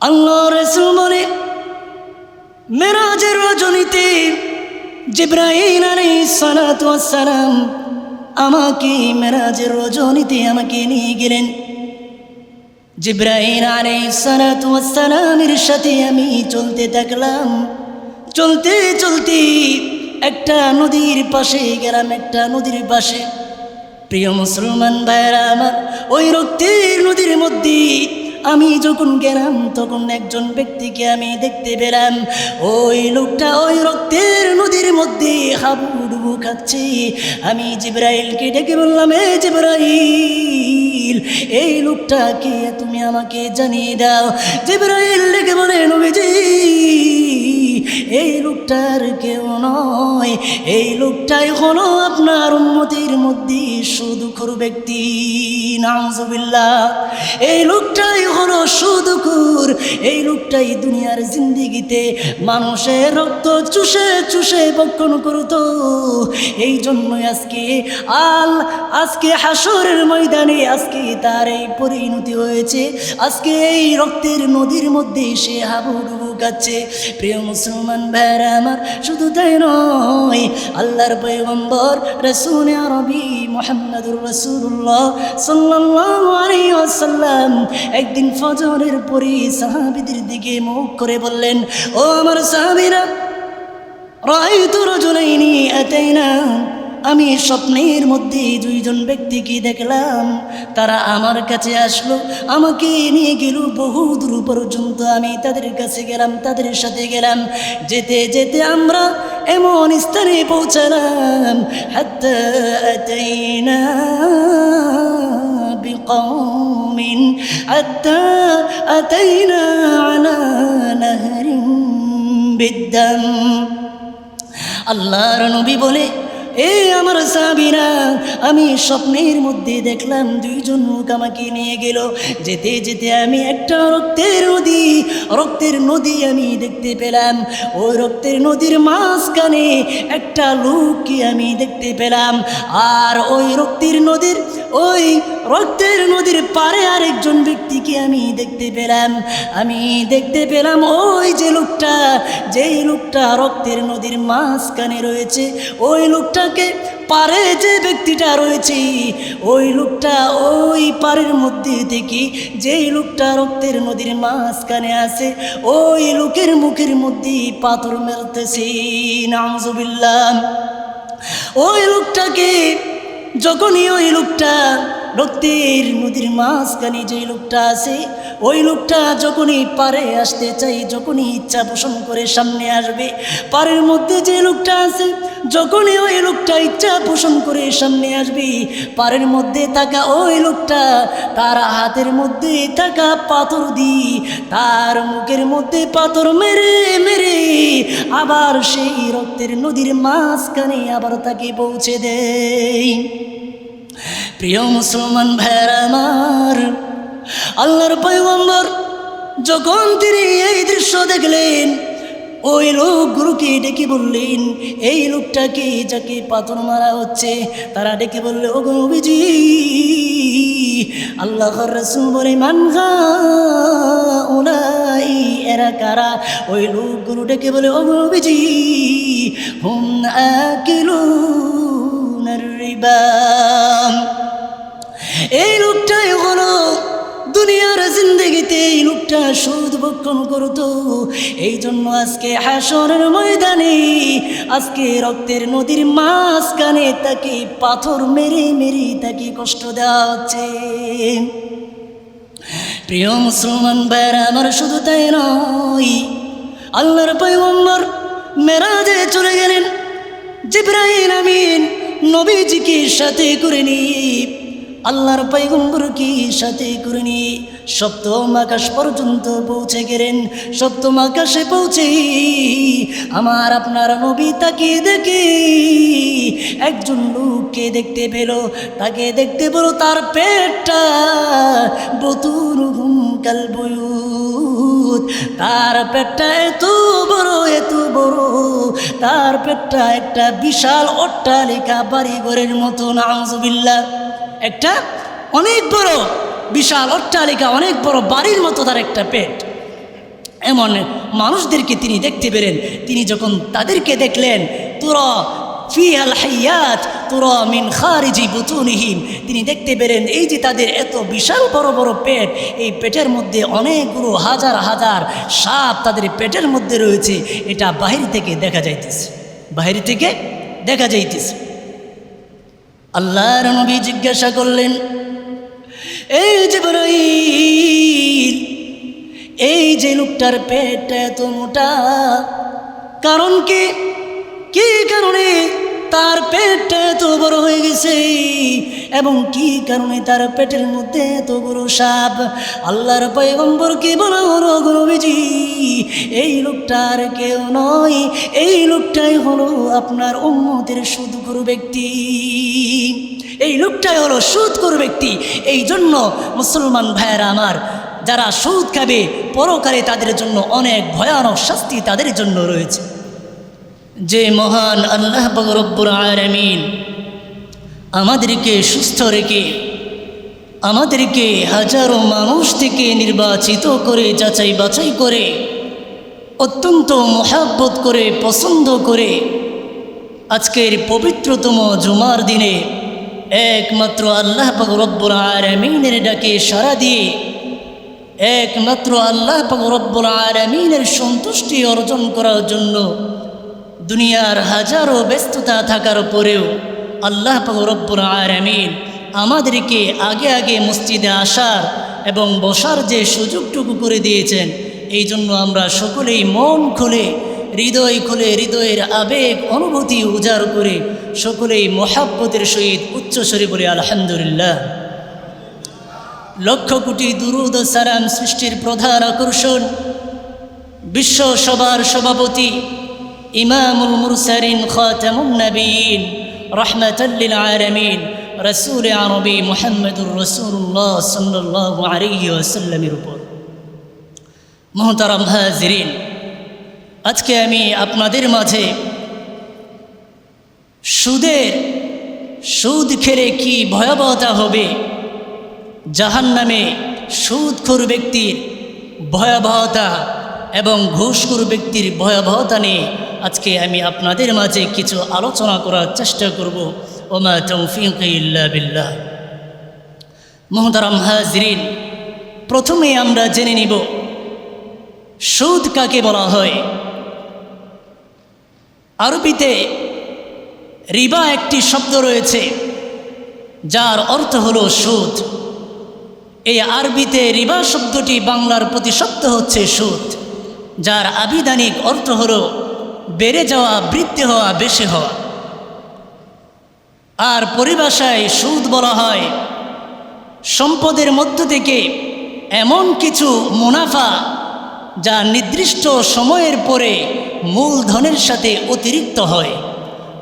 আল্লাহ রাসূল বলে, মেরাজের রজনীতে জিবরাইল আলাইহিস সালাতু ওয়াস সালাম আমাকে মেরাজের রজনীতে আমাকে নিয়ে গেলেন। জিবরাইল আলাইহিস সালাতু ওয়াস সালামের সাথে আমি চলতে থাকলাম। চলতে চলতে একটা নদীর পাশে গেলাম, একটা নদীর পাশে। প্রিয় মুসলমান ভাইরা আমার, ওই রক্তের নদীর মধ্যে আমি যখন গেলাম তখন একজন ব্যক্তিকে আমি দেখতে পেলাম। ওই লোকটা ওই রক্তের নদীর মধ্যে হাবুডুবু খাচ্ছে। আমি জিবরাইলকে ডেকে বললাম, এ জিবরাইল, এই লোকটা কে, তুমি আমাকে জানিয়ে দাও। জিবরাইল ডেকে বলে, নবীজি, এই লোকটার কেউ নয়, এই লোকটাই হলো আপনার উম্মতের মধ্যে সুদখোর ব্যক্তি। নাউজুবিল্লাহ। এই লোকটাই হলো সুদখোর। এই লোকটাই দুনিয়ার জিন্দেগিতে মানুষের রক্ত চুষে চুষে ভক্ষণ করত। এই জন্যই আজকে হাসরের ময়দানে আজকে তার এই পরিণতি হয়েছে। আজকে এই রক্তের নদীর মধ্যে সে হাবুডুবু খাচ্ছে। প্রিয় মুসলমান ভাইরা আমার, শুধু তাই নয়, আল্লাহর পয়গম্বর রাসূল আরবি মুহাম্মদুর রাসূলুল্লাহ সাল্লাল্লাহু আলাইহি ওয়াসাল্লাম একদিন ফজরের পরে সাহাবীদের দিকে মুখ করে বললেন, ও আমার সাহাবীরা, রাআইতু রাজুলাইনি আতাইনা, আমি স্বপ্নের মধ্যে দুইজন ব্যক্তিকে দেখলাম। তারা আমার কাছে আসলো, আমাকে নিয়ে গেল বহু দূর পর্যন্ত। আমি তাদের কাছে গেলাম, তাদের সাথে গেলাম। যেতে যেতে আমরা এমন স্থানে পৌঁছালাম, হাত্তা আতাইনা বিকওমিন, হাত্তা আতাইনা আলা নাহরিন বিদ্দাম। আল্লাহর নবী বলে, এ আমার সাহাবীরা, আমি স্বপ্নের মধ্যে দেখলাম দুইজন লোক আমাকে নিয়ে গেল। যেতে যেতে আমি একটা রক্তের নদী আমি দেখতে পেলাম। ওই রক্তের নদীর মাঝখানে একটা লোককে আমি দেখতে পেলাম। আর ওই রক্তের নদীর পারে আরেকজন ব্যক্তিকে আমি দেখতে পেলাম। আমি দেখতে পেলাম ওই যেই লোকটা রক্তের নদীর মাঝখানে রয়েছে, ওই লোকটাকে পারে যে ব্যক্তিটা রয়েছে, ওই লোকটা ওই পারের মধ্যে থেকে যেই লোকটা রক্তের নদীর মাঝখানে আছে, ওই লোকের মুখের মধ্যে পাথর মেলতেছে। নাউজুবিল্লাহ। ওই লোকটাকে যখনই ওই লোকটা রক্তের নদীর মাঝখানে যেই লোকটা আছে, ওই লোকটা যখনই পারে আসতে চাই, যখনই ইচ্ছা পোষণ করে সামনে আসবে, পারের মধ্যে যে লোকটা আছে, যখনই ওই লোকটা ইচ্ছা পোষণ করে সামনে আসবে, পারের মধ্যে থাকা ওই লোকটা তার হাতের মধ্যে থাকা পাথর দিয়ে তার মুখের মধ্যে পাথর মেরে মেরে আবার সেই রক্তের নদীর মাঝখানে আবার তাকে পৌঁছে দেয়। প্রিয় মুসলমান ভাইরা আমার, আল্লাহর পয়গম্বর যখন তিনি এই দৃশ্য দেখলেন, ওই লোকগুলোকে ডেকে বললেন, এই লোকটাকে যাকে পাথর মারা হচ্ছে, তারা ডেকে বললে, ও নবীজি, আল্লাহর রাসূল বলে, মান হাউলাই, এরা কারা? ওই লোকগুলো ডেকে বলে, ও নবীজি, হুম আকিলুনার রিবা। এই লোকটাই হলো দুনিয়ার জিন্দেগিতে এই লোকটা সুদ ভক্ষণ করত। এই জন্য আজকে হাসরের ময়দানে আজকে রক্তের নদীর মাঝখানে তাকে পাথর মেরে মেরে তাকে কষ্ট দেওয়া হচ্ছে। প্রিয় মুসলমান ভাইরা আমার, শুধু তাই নয়, আল্লাহর পয়গম্বর মেরাজে চলে গেলেন। জিবরাইল আমিন নবীজিকে সাথে করে নিয়ে, আল্লাহর পয়গম্বরকে সাথে করে নিয়ে সপ্তম আকাশ পর্যন্ত পৌঁছে গেলেন। সপ্তম আকাশে পৌঁছে আমার আপনার নবী তাকে দেখে একজন লোককে দেখতে পেল। তাকে দেখতে পেল, তার পেটটা বতুরুহুম কাল বুয়ুত, তার পেটটা এত বড়, তার পেটটা একটা বিশাল অট্টালিকা বাড়িঘরের মতো। নাউজুবিল্লাহ। একটা অনেক বড় বিশাল অট্টালিকা, অনেক বড় বাড়ির মতো তার একটা পেট। এমন মানুষদেরকে তিনি দেখতে পেলেন। তিনি যখন তাদেরকে দেখলেন, তুরা ফিহাল হাইয়াত তুরা মিন খারিজি বুতুনিহিম, তিনি দেখতে পেলেন এই যে তাদের এত বিশাল বড় বড় পেট, এই পেটের মধ্যে অনেকগুলো হাজার হাজার সাপ তাদের পেটের মধ্যে রয়েছে। এটা বাহির থেকে দেখা যাইতেছে, বাহির থেকে দেখা যাইতেছে। আল্লাহর নবী জিজ্ঞাসা করলেন, এই জিবরাইল, এই যে লোকটার পেটটা এত মোটা, কারণ কি? কি কারণে তার পেটটা এত বড় হয়ে গেছে এবং কি কারণে তার পেটের মধ্যে এত বড় সাপ? আল্লাহর পয়গম্বরকে বলা হলো, নবীজি, এই লোকটার কেউ নয়, এই লোকটাই হলো আপনার উম্মতের সুদখোর ব্যক্তি। এই লোকটাই হলো সুদখোর ব্যক্তি। এই জন্য মুসলমান ভাইয়েরা আমার, যারা সুদ খাবে পরকালে তাদের জন্য অনেক ভয়ানক শাস্তি তাদের জন্য রয়েছে। যে মহান আল্লাহ পাক রব্বুল আলামিন আমাদেরকে সুস্থ রেখে, আমাদেরকে হাজারো মানুষ থেকে নির্বাচিত করে, যাচাই বাছাই করে, অত্যন্ত মহাব্বত করে, পছন্দ করে আজকের পবিত্রতম জুমার দিনে একমাত্র আল্লাহ পাক রব্বুল আলামিনের ডাকে সাড়া দিয়ে, একমাত্র আল্লাহ পাক রব্বুল আলামিনের সন্তুষ্টি অর্জন করার জন্য দুনিয়ার হাজারো ব্যস্ততা থাকার পরেও আল্লাহ পাক রব্বুল আলামিন আমাদেরকে আগে আগে মসজিদে আসার এবং বসার যে সুযোগটুকু করে দিয়েছেন, এই জন্য আমরা সকলেই মন খুলে, হৃদয় খুলে, হৃদয়ের আবেগ অনুভূতি উজাড় করে সকলেই মহাব্বতের সহিত উচ্চস্বরে বলে আলহামদুলিল্লাহ। লক্ষ কোটি দুরুদ ও সালাম সৃষ্টির প্রধান আকর্ষণ, বিশ্ব সভার সভাপতি, ইমামুল মুরসালিন, খাতামুন নবীন, রাহমাতাল লিল আলামিন, রাসূল আরবি মুহাম্মদুর রাসূলুল্লাহ সাল্লাল্লাহু আলাইহি ওয়াসাল্লামের উপর। মুহতারাম হাজিরিন, আজকে আমি আপনাদের মাঝে সুদ খেলে কি ভয়াবহতা হবে, জাহান্নামে সুদখোর ব্যক্তির ভয়াবহতা এবং ঘুষখোর ব্যক্তির ভয়াবহতা নিয়ে আজকে আমি আপনাদের মাঝে কিছু আলোচনা করার চেষ্টা করব। ওমা তৌফিকি ইল্লা বিল্লাহ। মুহতারাম হাজিরিন, প্রথমে আমরা জেনে নিব সুদ কাকে বলা হয়। আরবিতে রিবা একটি শব্দ রয়েছে যার অর্থ হলো সুদ। এই আরবিতে রিবা শব্দটি বাংলার প্রতিশব্দ হচ্ছে সুদ, যার আবিধানিক অর্থ হলো বেড়ে যাওয়া, বৃদ্ধি হওয়া, বেশি হওয়া। আর পরিভাষায় সুদ বলা হয় সম্পদের মধ্য থেকে এমন কিছু মুনাফা যা নির্দিষ্ট সময়ের পরে মূলধনের সাথে অতিরিক্ত হয়।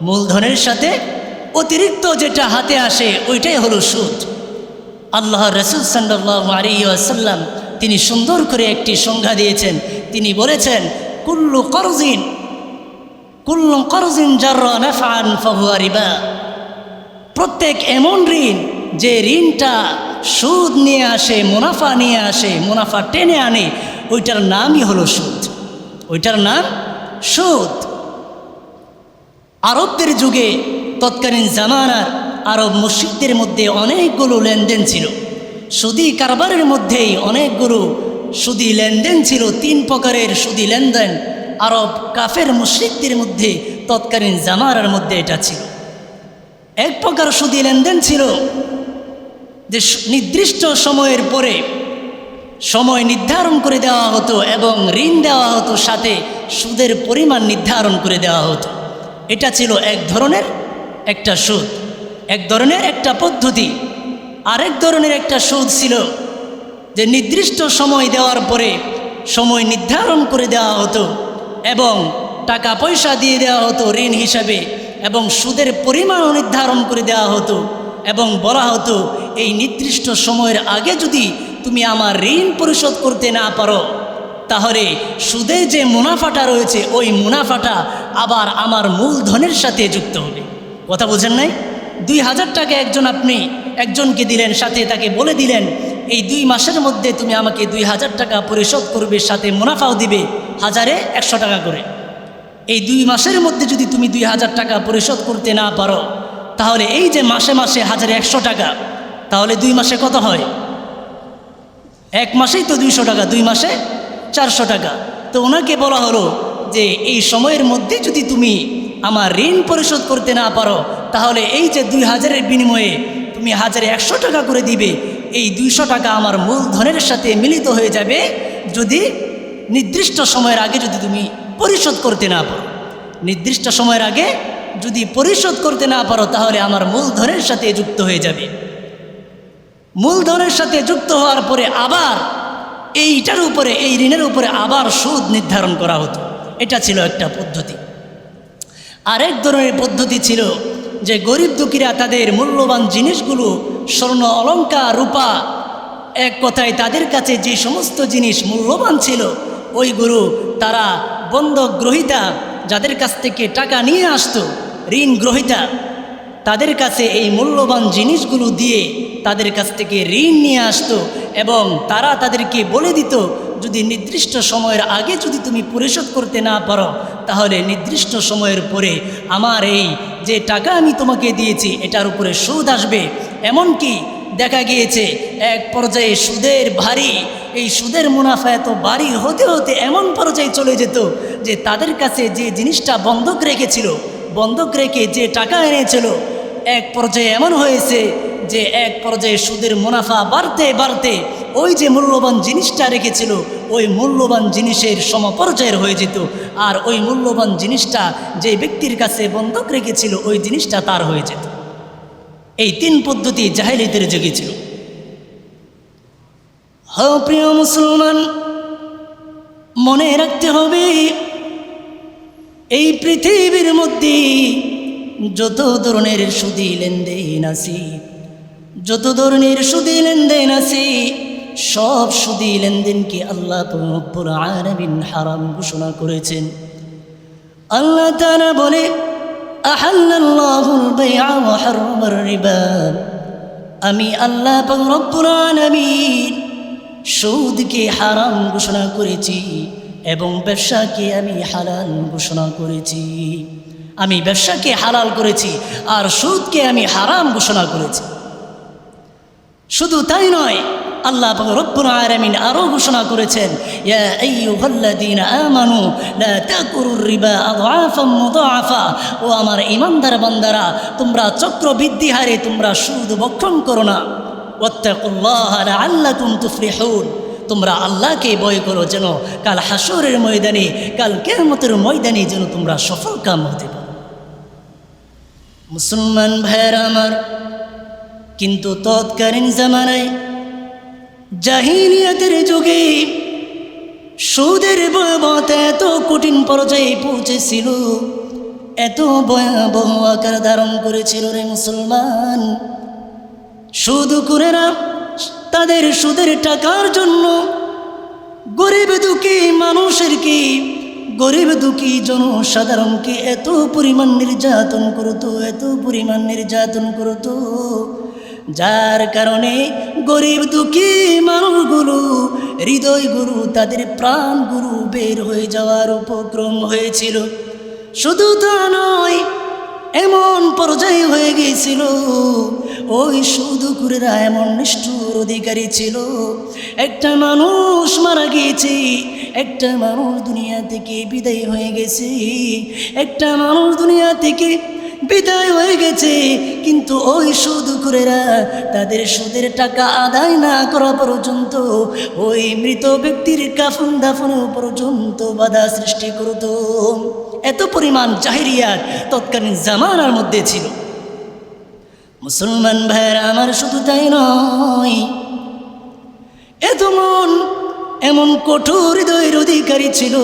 মূলধনের সাথে অতিরিক্ত যেটা হাতে আসে ওইটাই হলো সুদ। আল্লাহ রাসূল সাল্লাল্লাহু আলাইহি ওয়াসাল্লাম তিনি সুন্দর করে একটি সংজ্ঞা দিয়েছেন। তিনি বলেছেন, কুল্লু করজিন জাররা নাফআন ফাহুয়া রিবা। প্রত্যেক এমন ঋণ যে ঋণটা সুদ নিয়ে আসে, মুনাফা নিয়ে আসে, মুনাফা টেনে আনে, ওইটার নামই হলো সুদ। ওইটার নাম সুদ। আরবদের যুগে, তৎকালীন জামানার আরব মুশরিকদের মধ্যে অনেকগুলো লেনদেন ছিল। সুদি কারবারের মধ্যেই অনেকগুলো সুদি লেনদেন ছিল। 3 প্রকারের সুদি লেনদেন আরব কাফের মুশরিকদের মধ্যে তৎকালীন জামানার মধ্যে এটা ছিল। এক প্রকার সুদি লেনদেন ছিল যে নির্দিষ্ট সময়ের পরে সময় নির্ধারণ করে দেওয়া হতো এবং ঋণ দেওয়া হতো, সাথে সুদের পরিমাণ নির্ধারণ করে দেওয়া হতো। এটা ছিল এক ধরনের একটা সুদ, এক ধরনের একটা পদ্ধতি। আরেক ধরনের একটা সুদ ছিল যে নির্দিষ্ট সময় দেওয়ার পরে সময় নির্ধারণ করে দেওয়া হতো এবং টাকা পয়সা দিয়ে দেওয়া হতো ঋণ হিসাবে, এবং সুদের পরিমাণও নির্ধারণ করে দেওয়া হতো এবং বলা হতো এই নির্দিষ্ট সময়ের আগে যদি তুমি আমার ঋণ পরিশোধ করতে না পারো তাহলে সুদের যে মুনাফাটা রয়েছে ওই মুনাফাটা আবার আমার মূলধনের সাথে যুক্ত হবে। কথা বোঝেন নাই? 2000 টাকা আপনি একজনকে দিলেন, সাথে তাকে বলে দিলেন এই 2 মাসের মধ্যে তুমি আমাকে 2000 টাকা পরিশোধ করবে, সাথে মুনাফাও দিবে 1000-100 টাকা করে। এই 2 মাসের মধ্যে যদি তুমি 2000 টাকা পরিশোধ করতে না পারো, তাহলে এই যে মাসে মাসে 1100 টাকা, তাহলে 2 মাসে কত হয়? 1 মাসেই তো 200 টাকা, 2 মাসে 400 টাকা। তো ওনাকে বলা হলো যে এই সময়ের মধ্যে যদি তুমি আমার ঋণ পরিশোধ করতে না পারো, তাহলে এই যে 2000-এর বিনিময়ে তুমি 1100 টাকা করে দিবে, এই 200 টাকা আমার মূলধনের সাথে মিলিত হয়ে যাবে যদি নির্দিষ্ট সময়ের আগে যদি তুমি পরিশোধ করতে না পারো। নির্দিষ্ট সময়ের আগে যদি পরিশোধ করতে না পারো, তাহলে আমার মূলধনের সাথে যুক্ত হয়ে যাবে। মূলধনের সাথে যুক্ত হওয়ার পরে আবার এইটার উপরে, এই ঋণের উপরে আবার সুদ নির্ধারণ করা হতো। এটা ছিল একটা পদ্ধতি। আরেক ধরনের পদ্ধতি ছিল যে গরিব দুঃখীরা তাদের মূল্যবান জিনিসগুলো, স্বর্ণ অলংকার রূপা, এক কথায় তাদের কাছে যে সমস্ত জিনিস মূল্যবান ছিল, ওইগুলো তারা বন্ধক গ্রহীতা যাদের কাছ থেকে টাকা নিয়ে আসতো, ঋণ গ্রহীতা, তাদের কাছে এই মূল্যবান জিনিসগুলো দিয়ে তাদের কাছ থেকে ঋণ নিয়ে আসতো এবং তারা তাদেরকে বলে দিত, যদি নির্দিষ্ট সময়ের আগে যদি তুমি পরিশোধ করতে না পারো, তাহলে নির্দিষ্ট সময়ের পরে আমার এই যে টাকা আমি তোমাকে দিয়েছি এটার উপরে সুদ আসবে। এমনকি দেখা গিয়েছে এক পর্যায়ে সুদের ভারী, এই সুদের মুনাফা এত ভারী হতে হতে এমন পর্যায়ে চলে যেত যে তাদের কাছে যে জিনিসটা বন্ধক রেখেছিল, বন্ধক রেখে যে টাকা এনেছিল, এক পর্যায়ে এমন হয়েছে যে এক পর্যায়ে সুদের মুনাফা বাড়তে বাড়তে ওই যে মূল্যবান জিনিসটা রেখেছিল, ওই মূল্যবান জিনিসের সমপর্যায়ের হয়ে যেত। আর ওই মূল্যবান জিনিসটা যে ব্যক্তির কাছে বন্ধক রেখেছিল, ওই জিনিসটা তার হয়ে যেত। এই 3 পদ্ধতি জাহেলিয়াতের যুগে ছিল। হ্যাঁ প্রিয় মুসলমান, মনে রাখতে হবে এই পৃথিবীর মধ্যে যত ধরনের সুদী লেনদেন আছে, যত ধরনের সুদী লেনদেন আছে, সব সুদী লেনদেনকে আল্লাহ রব্বুল আলামিন হারাম ঘোষণা করেছেন। আল্লাহ তাআলা বলে, আহাল্লাল্লাহুল বাইআ ওয়া হারামার রিবা, আমি আল্লাহ রব্বুল আলামিন সুদকে হারাম ঘোষণা করেছি এবং ব্যবসাকে আমি হালাল ঘোষণা করেছি। আমি ব্যবসাকে হালাল করেছি আর সুদকে আমি হারাম ঘোষণা করেছি। শুধু তাই নয়, আল্লাহ রব্বুল আলামিন আরও ঘোষণা করেছেন, ইয়া আইয়ুহাল্লাযীনা আমানু লা তাকুরুর রিবা আযআফাম মুযাআফা, ও আমার ঈমানদার বান্দারা, তোমরা চক্রবৃদ্ধি হারে তোমরা সুদ ভক্ষণ করো না। ওয়াত্তাকুল্লাহা লাআল্লাকুম তুফলিহুন, তোমরা আল্লাহকে ভয় করো যেন কাল হাসরের ময়দানে, কাল কিয়ামতের ময়দানে যেন তোমরা সফল কাম হতে পারো। মুসলমান ভাইয়েরা আমার, কিন্তু তৎকালীন জামানায় জাহিলিয়াতের যুগে সুদের ভয়াবহতা এত কঠিন পর্যায়ে পৌঁছেছিল, এত ভয়াবহ আকার ধারণ করেছিল রে মুসলমান। সুদখোরেরা তাদের সুদের টাকার জন্য গরিব দুঃখী মানুষের কি, গরিব দুঃখী জনসাধারণকে এত পরিমাণ নির্যাতন করত, এত পরিমাণ নির্যাতন করত, যার কারণে গরিব দুঃখী মানুষগুলো, হৃদয়গুলো, তাদের প্রাণগুলো বের হয়ে যাওয়ার উপক্রম হয়েছিল। শুধু তা নয়, এমন পর্যায়ে হয়ে গিয়েছিল, ওই সুদখোরেরা এমন নিষ্ঠুর অধিকারী ছিল, একটা মানুষ মারা গিয়েছে, একটা মানুষ দুনিয়া থেকে বিদায় হয়ে গেছে, একটা মানুষ দুনিয়া থেকে বিদায় হয়ে গেছে, কিন্তু ওই সুদখোরেরা তাদের সুদের টাকা আদায় না করা পর্যন্ত ওই মৃত ব্যক্তির কাফন দাফন পর্যন্ত বাধা সৃষ্টি করত। এত পরিমাণ জাহিলিয়াত তৎকালীন জামানার মধ্যে ছিল। মুসলমান ভাইয়েরা আমার, শুধু তাই নয়, এমন কঠোর হৃদয়ের অধিকারী ছিল,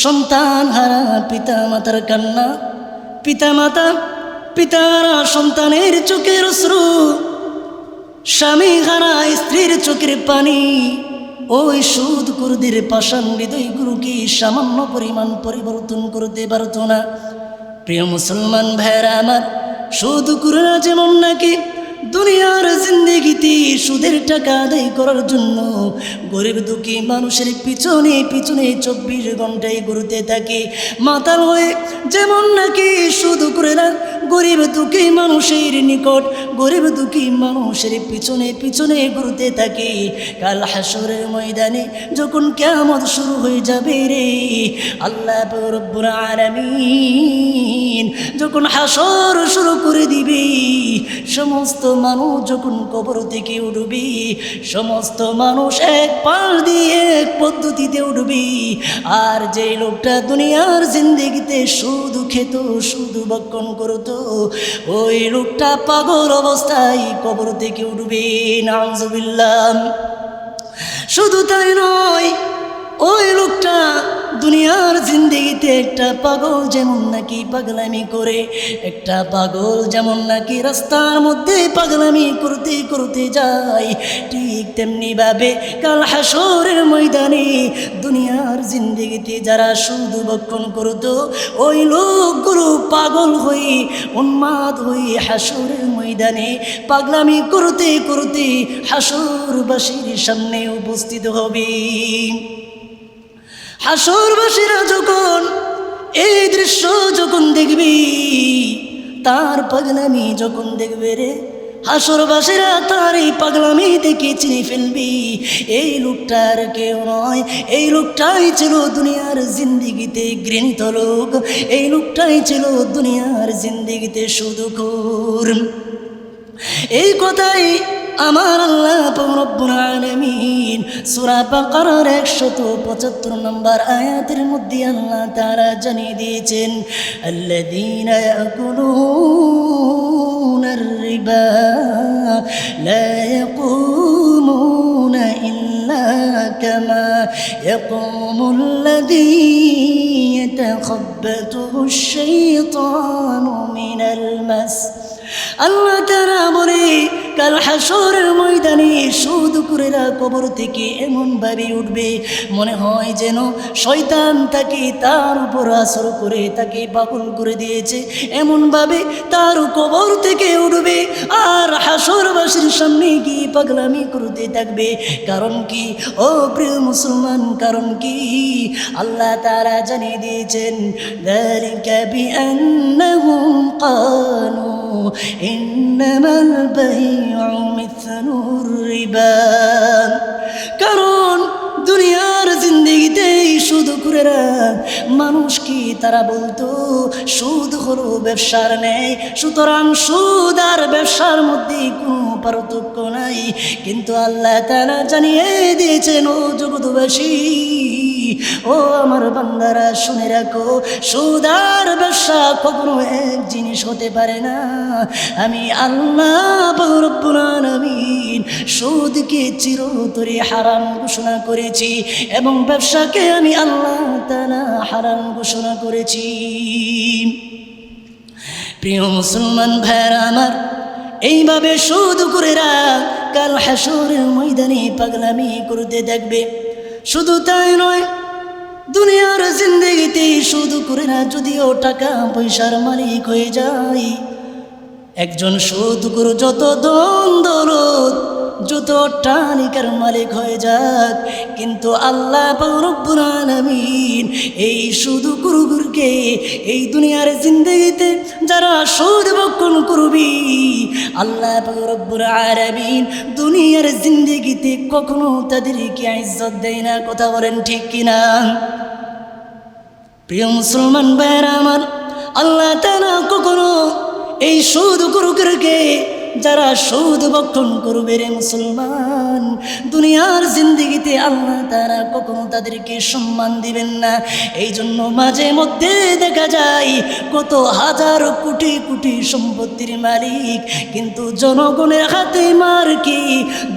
সন্তান হারা পিতা মাতার কান্না, পিতারা সন্তানের চোখের অশ্রু, স্বামী হারা স্ত্রীর চোখের পানি, ওই সুদখোরদের পাষাণ হৃদয়গুলোকে সামান্য পরিমাণ পরিবর্তন করতে পারত না। প্রিয় মুসলমান ভাইয়েরা আমার, সুদখোররা যেমন নাকি দুনিয়ার জিন্দেগিতে সুদের টাকা আদায় করার জন্য গরিব দুঃখী মানুষের পিছনে পিছনে 24 ঘন্টায় ঘুরতে থাকে মাতাল হয়ে। যেমন নাকি সুদ করে না গরিব দুঃখী মানুষের নিকট, গরিব দুঃখী মানুষের পিছনে পিছনে ঘুরতে থাকে, কাল হাসরের ময়দানে যখন কিয়ামত শুরু হয়ে যাবে রে, আল্লাহ রব্বুল আলামিন যখন হাসর শুরু করে দিবে, সমস্ত মানুষ যখন কবর থেকে উঠবে, সমস্ত মানুষ এক পাশ দিয়ে এক পদ্ধতিতে উঠবে। আর যে লোকটা দুনিয়ার জিন্দেগিতে শুধু খেত, শুধু ভক্ষণ করত, ওই লোকটা পাগল অবস্থায় কবর থেকে উঠবে। নাউজুবিল্লাহ। শুধু তাই নয়, ওই লোকটা দুনিয়ার জিন্দেগিতে একটা পাগল যেমন নাকি পাগলামি করে, একটা পাগল যেমন নাকি রাস্তার মধ্যে পাগলামি করতে করতে যায়, ঠিক তেমনি ভাবে কাল হাসরের ময়দানে দুনিয়ার জিন্দেগিতে যারা শুধু ভক্ষণ করত, ওই লোকগুলো পাগল হয়ে উন্মাদ হয়ে হাসরের ময়দানে পাগলামি করতে করতে হাসরবাসীর সামনে উপস্থিত হবে। হাসরবাসীরা যখন এই দৃশ্য যখন দেখবি, তার পাগলামি যখন দেখবে রে, হাসরবাসীরা তার এই পাগলামি দেখে চিনে ফেলবি এই লোকটার কেউ নয়, এই লোকটাই ছিল দুনিয়ার জিন্দেগিতে ঘৃণিত লোক, এই লোকটাই ছিল দুনিয়ার জিন্দেগিতে সুদখোর। এই কথাই আমার আল্লাহ রব্বুল আলামিন সূরা বাকারার 175 নম্বর আয়াতের মধ্যে আল্লাহ তাআলা জানিয়ে দিয়েছেন, আল্লাযীনা ইয়াকুলুনার রিবা লা ইয়াকুমুনা ইল্লা কামা ইয়াকুমুল্লাযী ইয়াতাখাব্বাতুহুশ শাইতানু মিনাল মাস। আল্লাহ তাআলা বলে, কাল হাসরের ময়দানে সুদখোরেরা কবর থেকে এমনভাবে উঠবে মনে হয় যেন শয়তান তাকে তার উপর আসর করে তাকে পাগল করে দিয়েছে, এমনভাবে তার কবর থেকে উঠবে আর হাসরবাসীর সামনে গিয়ে পাগলামি করতে থাকবে। কারণ কি ও প্রিয় মুসলমান, কারণ কি? আল্লাহ তাআলা জানিয়ে দিয়েছেন, যালিকা বিআন্নাহুম ক্বালু ইন্নামাল বাইউ মিথলুর রিবা। কারণ দুনিয়ার জিন্দেগিতে সুদখোরেরা মানুষকে তারা বলতো সুদ হলো ব্যবসার ন্যায়, সুতরাং সুদ আর ব্যবসার মধ্যে কোনো পার্থক্য নাই। কিন্তু আল্লাহ তাআলা জানিয়ে দিয়েছেন, ও জগৎবাসী, ও আমার বান্দারা শুনে রাখো, সুদ আর ব্যবসা কখনো এক জিনিস হতে পারে না। আমি আল্লাহ রব্বুল আলামিন সুদকে চিরতরে হারাম ঘোষণা করেছি এবং ব্যবসাকে আমি আল্লাহ তাআলা হারাম ঘোষণা করেছি। প্রিয় মুসলমান ভাইরা আমার, এইভাবে সুদখোরেরা কাল হাসরের ময়দানে পাগলামি করতে থাকবে। শুধু তাই নয়, দুনিয়ার জিন্দেগিতে সুদখোরেরা যদিও টাকা পয়সার মালিক হয়ে যায়, একজন সুদখোর যত ধন দৌলত যত অট্টালিকার মালিক হয়ে যাক, কিন্তু আল্লাহ রব্বুল আলামিন এই সুদখোরকে এই দুনিয়ার জিন্দেগিতে যারা সুদ ভক্ষণ করবি, আল্লাহ রব্বুল আলামিন দুনিয়ার জিন্দেগিতে কখনো তাদেরকে ইজ্জত দেয় না। কথা বলেন ঠিক কিনা? প্রিয় মুসলমান ভাইরা আমার, আল্লাহ তাআলা কখনো এই সুদখোরকে যারা সুদ ভক্ষণ করবে রে মুসলমান, দুনিয়ার জিন্দেগিতে আল্লাহ তাআলা কখনো তাদেরকে সম্মান দিবেন না। এই জন্য মাঝে মধ্যে দেখা যায় কত হাজার কোটি কোটি সম্পত্তির মালিক, কিন্তু জনগণের হাতে মার কি,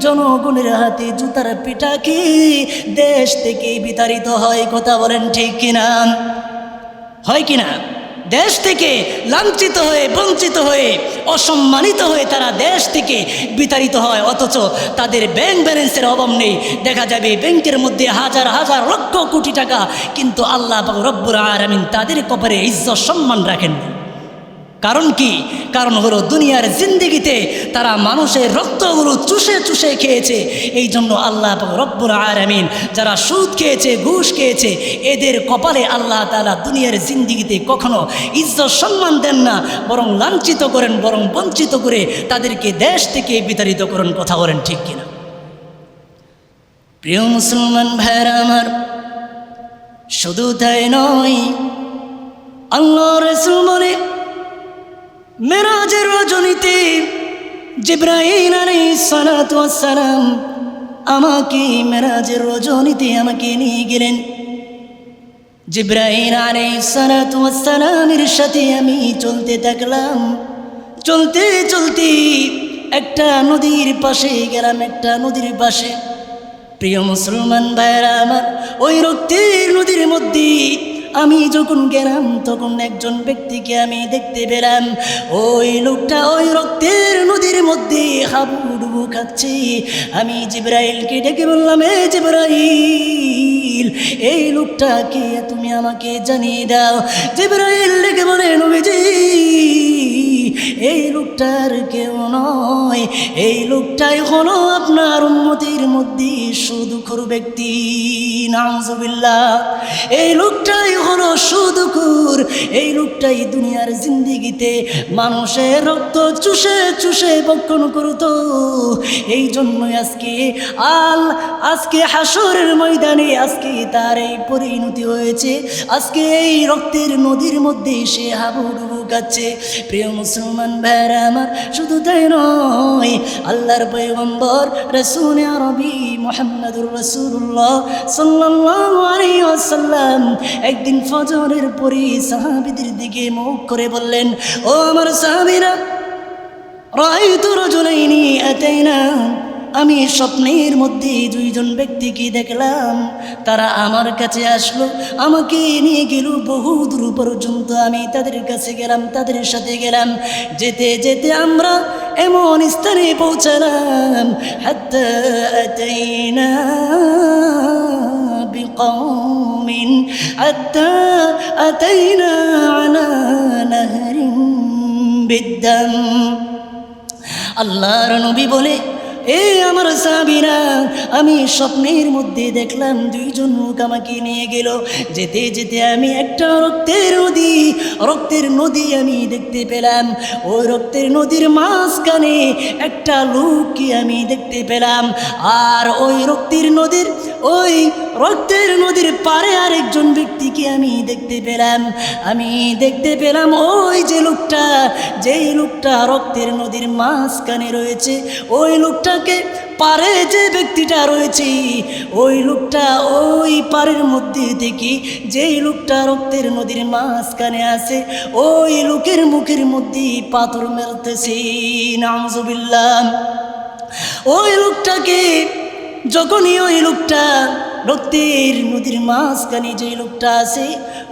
জনগণের হাতে জুতার পিটা কি, দেশ থেকে বিতাড়িত হয়। কথা বলেন ঠিক কিনা? হয় কিনা? দেশ থেকে লাঞ্ছিত হয়ে, বঞ্চিত হয়ে, অসম্মানিত হয়ে তারা দেশ থেকে বিতাড়িত হয়, অথচ তাদের ব্যাংক ব্যালেন্সের অভাব নেই। দেখা যাবে ব্যাংকের মধ্যে হাজার হাজার লক্ষ কোটি টাকা, কিন্তু আল্লাহ রব্বুল আলামিন তাদের কপালে ইজ্জত সম্মান রাখেন। কারণ কি? কারণ হলো দুনিয়ার জিন্দেগিতে তারা মানুষের রক্তগুলো চুষে চুষে খেয়েছে। এই জন্য আল্লাহ রব্বুল আলামিন যারা সুদ খেয়েছে, ঘুষ খেয়েছে, এদের কপালে আল্লাহ তাআলা দুনিয়ার জিন্দেগিতে কখনো ইজ্জত সম্মান দেন না, বরং লাঞ্ছিত করেন, বরং বঞ্চিত করে তাদেরকে দেশ থেকে বিতাড়িত করেন। কথা বলেন ঠিক কিনা? প্রিয় মুসলমান ভাইরা আমার, শুধু তাই নয়, আল্লাহ রাসূল বলে মেরাজের রজনীতে জিবরাইল আলাইহিস সালাতু ওয়াস সালাম আমাকে মেরাজের রজনীতে আমাকে নিয়ে গেলেন। জিবরাইল আলাইহিস সালাতু ওয়াস সালামের সাথে আমি চলতে থাকলাম। চলতে চলতে একটা নদীর পাশে গেলাম, একটা নদীর পাশে। প্রিয় মুসলমান ভাইরা আমার, ওই রক্তের নদীর মধ্যে আমি যখন গেলাম তখন একজন ব্যক্তিকে আমি দেখতে পেলাম। ওই লোকটা ওই রক্তের নদীর মধ্যে হাবুডুবু খাচ্ছে। আমি জিবরাইলকে ডেকে বললাম, এ জিবরাইল, এই লোকটাকে তুমি আমাকে জানিয়ে দাও। জিবরাইল ডেকে বলে, নবীজি, এই লোকটার কেউ নয়, এই লোকটাই হলো আপনার উম্মতের মধ্যে সুদখোর ব্যক্তি। নাউজুবিল্লাহ। এই লোকটাই হলো সুদখোর। এই লোকটাই দুনিয়ার জিন্দেগিতে মানুষের রক্ত চুষে চুষে ভক্ষণ করত। এই জন্যই আজকে হাসরের ময়দানে আজকে তার এই পরিণতি হয়েছে। আজকে এই রক্তের নদীর মধ্যে সে হাবুডুবু খাচ্ছে। প্রিয় মুসলমান ভাইরা আমার, শুধু তাই নয়, আল্লাহর পয়গম্বর রাসূল আরবি মুহাম্মদুর রাসূলুল্লাহ সাল্লাল্লাহু আলাইহি ওয়াসাল্লাম একদিন ফজরের পরে সাহাবীদের দিকে মুখ করে বললেন, ও আমার সাহাবীরা, রাআইতু রাজুলাইনি আতাইনা, আমি স্বপ্নের মধ্যে দুইজন ব্যক্তিকে দেখলাম। তারা আমার কাছে আসলো, আমাকে নিয়ে গেল বহু দূর পর্যন্ত। আমি তাদের কাছে গেলাম, তাদের সাথে গেলাম। যেতে যেতে আমরা এমন স্থানে পৌঁছালাম, হাত্তা আতাইনা বিকওমিন, হাত্তা আতাইনা আলা নাহরিন বিদ্দাম। আল্লাহর নবী বলে, এ আমার সাহাবীরা, আমি স্বপ্নের মধ্যে দেখলাম দুইজন লোক আমাকে নিয়ে গেল। যেতে যেতে আমি একটা রক্তের নদী আমি দেখতে পেলাম। ওই রক্তের নদীর মাঝখানে একটা লোককে আমি দেখতে পেলাম। আর ওই রক্তের নদীর পারে আরেকজন ব্যক্তিকে আমি দেখতে পেলাম। আমি দেখতে পেলাম ওই যেই লোকটা রক্তের নদীর মাঝখানে রয়েছে, ওই লোকটাকে পারে যে ব্যক্তিটা রয়েছে, ওই লোকটা ওই পারের মধ্যে থেকে যেই লোকটা রক্তের নদীর মাঝখানে আছে, ওই লোকের মুখের মধ্যে পাথর মেলতেছে। নাউজুবিল্লাহ। ওই লোকটাকে যখনই ওই লোকটা রক্তের নদীর মাঝখানে যে লোকটা আছে,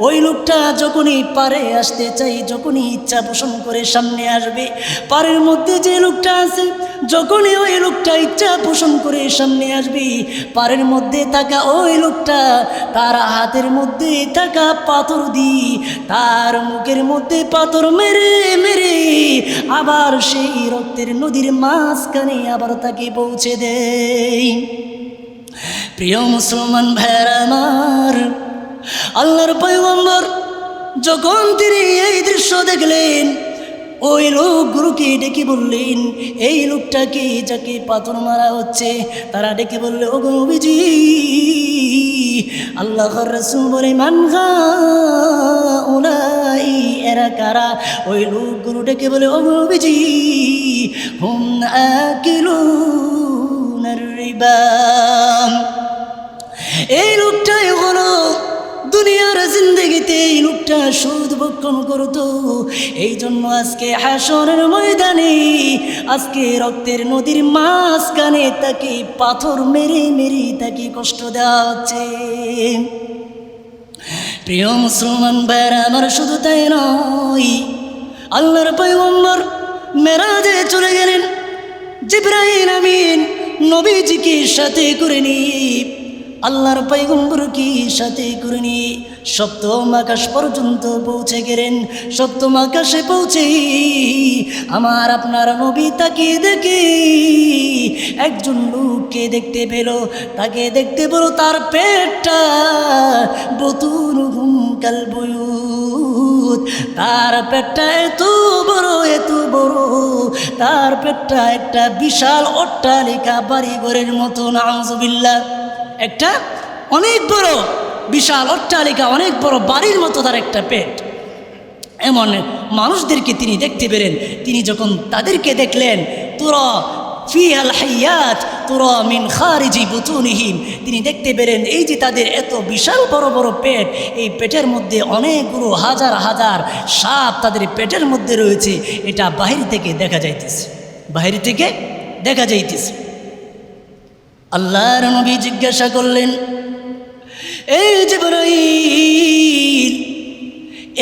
ওই লোকটা যখনই পারে আসতে চাই, যখনই ইচ্ছা পোষণ করে সামনে আসবে, পারের মধ্যে যে লোকটা আছে, যখনই ওই লোকটা ইচ্ছা পোষণ করে সামনে আসবে, পারের মধ্যে থাকা ওই লোকটা তার হাতের মধ্যে থাকা পাথর দিয়ে তার মুখের মধ্যে পাথর মেরে মেরে আবার সেই রক্তের নদীর মাঝখানে আবার তাকে পৌঁছে দেয়। প্রিয় মুসলমান ভাইরা আমার, আল্লাহর পয়গম্বর যখন তিনি এই দৃশ্য দেখলেন, ওই লোকগুলোকে ডেকে বললেন, এই লোকটাকে যাকে পাথর মারা হচ্ছে, তারা ডেকে বললে, ও নবীজি, আল্লাহর রাসূল বলে, মান হাউলাই, এরা কারা? ওই লোকগুলো ডেকে বলে, ও নবীজি, হুম আকিলুনার রিবা। এই লোকটাই হলো দুনিয়ার জিন্দেগিতে এই লোকটা সুদ ভক্ষণ করত। এই জন্য আজকে হাসরের ময়দানে, আজকে রক্তের নদীর মাঝখানে তাকে পাথর মেরে মেরে তাকে কষ্ট দেওয়া হচ্ছে। প্রিয় মুসলমান ভাইরা আমার, শুধু তাই নয়, আল্লাহর পয়গম্বর মেরাজে চলে গেলেন। জিবরাইল আমিন নবীজিকে সাথে করে নিয়ে আল্লাহর পয়গম্বরকে সাথে করে নিয়ে সপ্তম আকাশ পর্যন্ত পৌঁছে গেলেন। সপ্তম আকাশে পৌঁছে আমার আপনার নবী তাকে দেখে একজন লোককে দেখতে পেল। তাকে দেখতে পেল তার পেটটা বতুনুহুম কাল বুয়ুত, তার পেটটা এত বড় এত বড়, তার পেটটা একটা বিশাল অট্টালিকা বাড়িঘরের মতো। নাউযুবিল্লাহ, একটা অনেক বড় বিশাল অট্টালিকা, অনেক বড় বাড়ির মতো তার একটা পেট। এমন মানুষদেরকে তিনি দেখতে পেলেন। তিনি যখন তাদেরকে দেখলেন, তুরা ফিহাল হাইয়াত তুরা মিন খারিজি বুতুনিহিম, তিনি দেখতে পেলেন এই যে তাদের এত বিশাল বড় বড় পেট, এই পেটের মধ্যে অনেকগুলো হাজার হাজার সাপ তাদের পেটের মধ্যে রয়েছে। এটা বাহির থেকে দেখা যাইতেছে, বাহির থেকে দেখা যাইতেছে। আল্লাহর নবী জিজ্ঞাসা করলেন, এই জিবরাইল,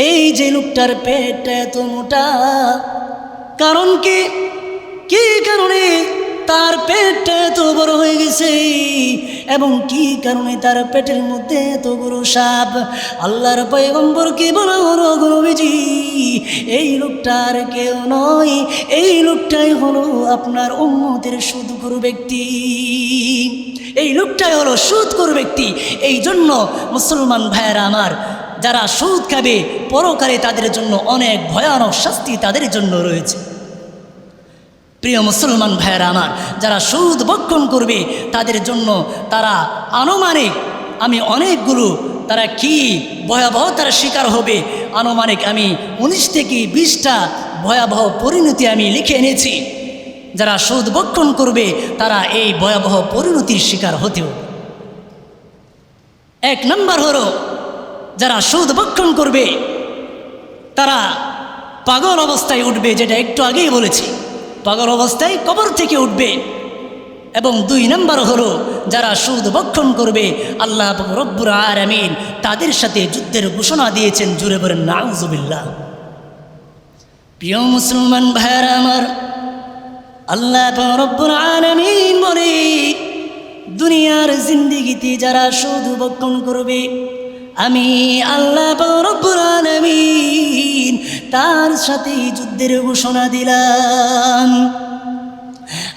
এই যে লোকটার পেটটা এত মোটা, কারণ কি? কি কারণে তার পেটটা এত বড় হয়ে গেছে এবং কি কারণে তার পেটের মধ্যে এত বড় সাপ? আল্লাহর পয়গম্বরকে বলা হলো, নবীজি, এই লোকটার কেউ নয়, এই লোকটাই হলো আপনার উম্মতের সুদখোর ব্যক্তি। এই লোকটাই হলো সুদখোর ব্যক্তি। এই জন্য মুসলমান ভাইয়েরা আমার, যারা সুদ খাবে পরকালে তাদের জন্য অনেক ভয়ানক শাস্তি তাদের জন্য রয়েছে। প্রিয় মুসলমান ভাইয়েরা আমার, যারা সুদ ভক্ষণ করবে তাদের জন্য তারা আনুমানিক, আমি অনেকগুলো তারা কি ভয়াবহতার শিকার হবে, আনুমানিক আমি 19 থেকে 20টা ভয়াবহ পরিণতি আমি লিখে এনেছি। যারা সুদ ভক্ষণ করবে তারা এই ভয়াবহ পরিণতির শিকার হতে হবে। 1 নম্বর হলো, যারা সুদ ভক্ষণ করবে তারা পাগল অবস্থায় উঠবে, যেটা একটু আগেই বলেছি, পাগল অবস্থায় কবর থেকে উঠবে। এবং 2 নম্বর হলো, যারা সুদ ভক্ষণ করবে আল্লাহ রব্বুল আলামিন তাদের সাথে যুদ্ধের ঘোষণা দিয়েছেন। জুড়ে বলেন নাউযুবিল্লাহ। প্রিয় মুসলমান ভাইয়েরা আমার, আল্লাহ রব্বুল আলামিন বলে, দুনিয়ার জিন্দেগিতে যারা সুদ ভক্ষণ করবে আমি আল্লাহ রব্বুল আলামিন তার সাথে যুদ্ধের ঘোষণা দিলাম।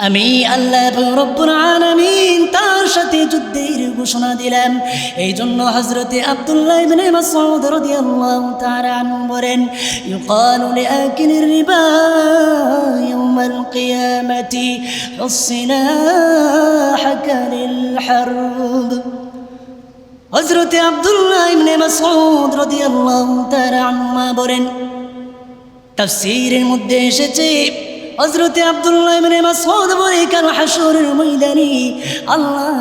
আমি আল্লাহ রব্বুল আলামিন তার সাথে যুদ্ধের ঘোষণা দিলাম। এই জন্য হযরতে আব্দুল্লাহ ইবনে মাসউদ রাদিয়াল্লাহু তাআলা আনহু বলেন, ইউকালু লিআকিলির রিবা ইয়াউমাল কিয়ামাতি হুসিনাহাকা লিল হারব। হযরতে আব্দুল্লাহ ইবনে মাসউদ রাদিয়াল্লাহু তাআলা আনহু বলেন, তাফসীরের মধ্যে এসেছে হযরতে আব্দুল্লাহ ইবনে মাসউদ বলে, কাল হাসরের ময়দানে আল্লাহ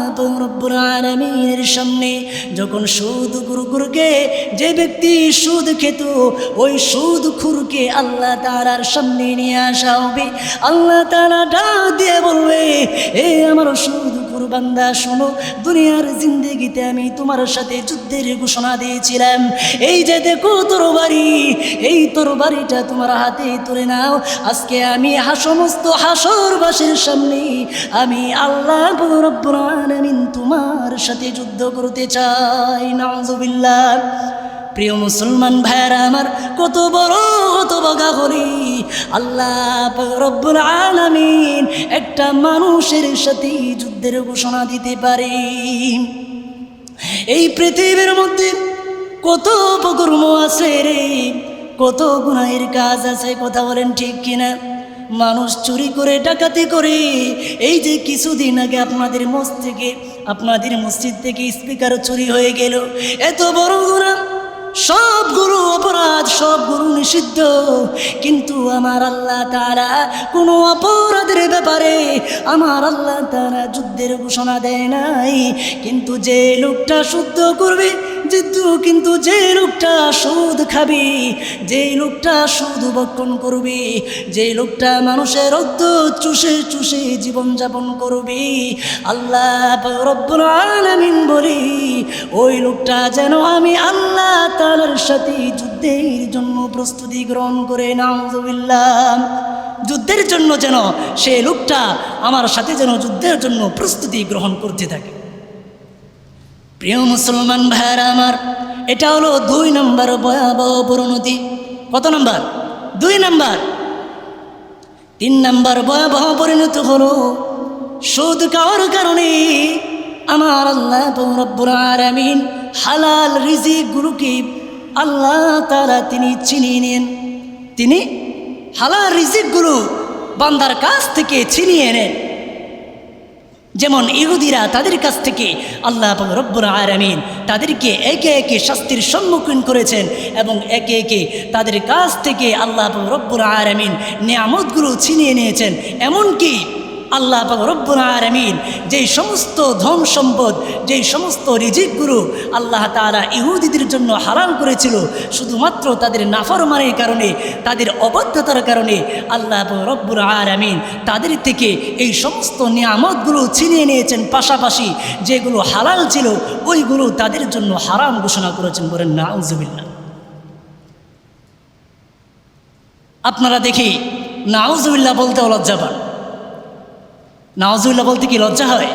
রব্বুল আলামিনের সামনে যখন সুদখোরকে, যে ব্যক্তি সুদ খেত ওই সুদখোরকে আল্লাহ তাআলার সামনে নিয়ে আসা হবে। আল্লাহ তাআলা ডাক দিয়ে বলবে, এ আমার সুদখোর বান্দা শোনো, দুনিয়ার জিন্দেগিতে আমি তোমার সাথে যুদ্ধের ঘোষণা দিয়েছিলাম। এই যে দেখো তরবারি, এই তরবারিটা তোমার হাতে তুলে নাও। আজকে আমি সমস্ত হাসরবাসীর সামনে আমি আল্লাহ রব্বুল আলামিন তোমার সাথে যুদ্ধ করতে চাই। নাউযুবিল্লাহ। প্রিয় মুসলমান ভাইয়েরা আমার, কত বড় হতভাগা হলি আল্লাহ রব্বুল আলামিন একটা মানুষের সাথে যুদ্ধের ঘোষণা দিতে পারে। এই পৃথিবীর মধ্যে কত অপকর্ম আছে রে, কত গুনাহের কাজ আছে, কথা বলেন ঠিক কিনা? মানুষ চুরি করে, ডাকাতি করে। এই যে কিছুদিন আগে আপনাদের মসজিদ থেকে স্পিকার চুরি হয়ে গেল, এত বড় গুনাহ, সবগুলো অপরাধ, সবগুলো নিষিদ্ধ। কিন্তু আমার আল্লাহ তাআলা কোনো অপরাধের ব্যাপারে আমার আল্লাহ তাআলা যুদ্ধের ঘোষণা দেয় নাই। কিন্তু যে লোকটা শুদ্ধ করবে, কিন্তু যে লোকটা সুদ খাবে, যে লোকটা সুদ ভক্ষণ করবে, যে লোকটা মানুষের রক্ত চুষে চুষে জীবনযাপন করবে, আল্লাহ রব্বুল আলামিন বলি ওই লোকটা যেন আমি আল্লাহ তাআলার সাথে যুদ্ধের জন্য প্রস্তুতি গ্রহণ করে। নাউযুবিল্লাহ। যুদ্ধের জন্য যেন সে লোকটা আমার সাথে যেন যুদ্ধের জন্য প্রস্তুতি গ্রহণ করতে থাকে। প্রিয় মুসলমান ভাইরা আমার, এটা হলো 2 নম্বর ভয়াবহ পরিণতি। কত নম্বর? 2 নম্বর। 3 নম্বর ভয়াবহ পরিণতি হলো সুদ খাওয়ার কারণে আমার আল্লাহ রব্বুল আলামিন হালাল রিজিকগুলোকে আল্লাহ তাআলা তিনি ছিনিয়ে নেন। তিনি হালাল রিজিকগুলো বান্দার কাছ থেকে ছিনিয়ে নেন। যেমন ইহুদিরা তাদের কাছ থেকে আল্লাহ রব্বুল আলামিন তাদেরকে একে একে শাস্তির সম্মুখীন করেছেন এবং একে একে তাদের কাছ থেকে আল্লাহ রব্বুল আলামিন নিয়ামতগুলো ছিনিয়ে নিয়েছেন। এমনকি আল্লাহ রব্বুল আলামিন যেই সমস্ত ধন সম্পদ, যেই সমস্ত রিজিকগুলো আল্লাহ তাআলা ইহুদিদের জন্য হারাম করেছিল, শুধুমাত্র তাদের নাফরমানের কারণে, তাদের অবাধ্যতার কারণে আল্লাহ রব্বুল আলামিন তাদের থেকে এই সমস্ত নিয়ামতগুলো ছিনিয়ে নিয়েছেন। পাশাপাশি যেগুলো হালাল ছিল ওইগুলো তাদের জন্য হারাম ঘোষণা করেছেন। বলেন নাউজুবিল্লাহ। আপনারা দেখি নাউজুবিল্লাহ বলতে লজ্জা পান। নাউজুবিল্লাহ বলতে কি লজ্জা হয়?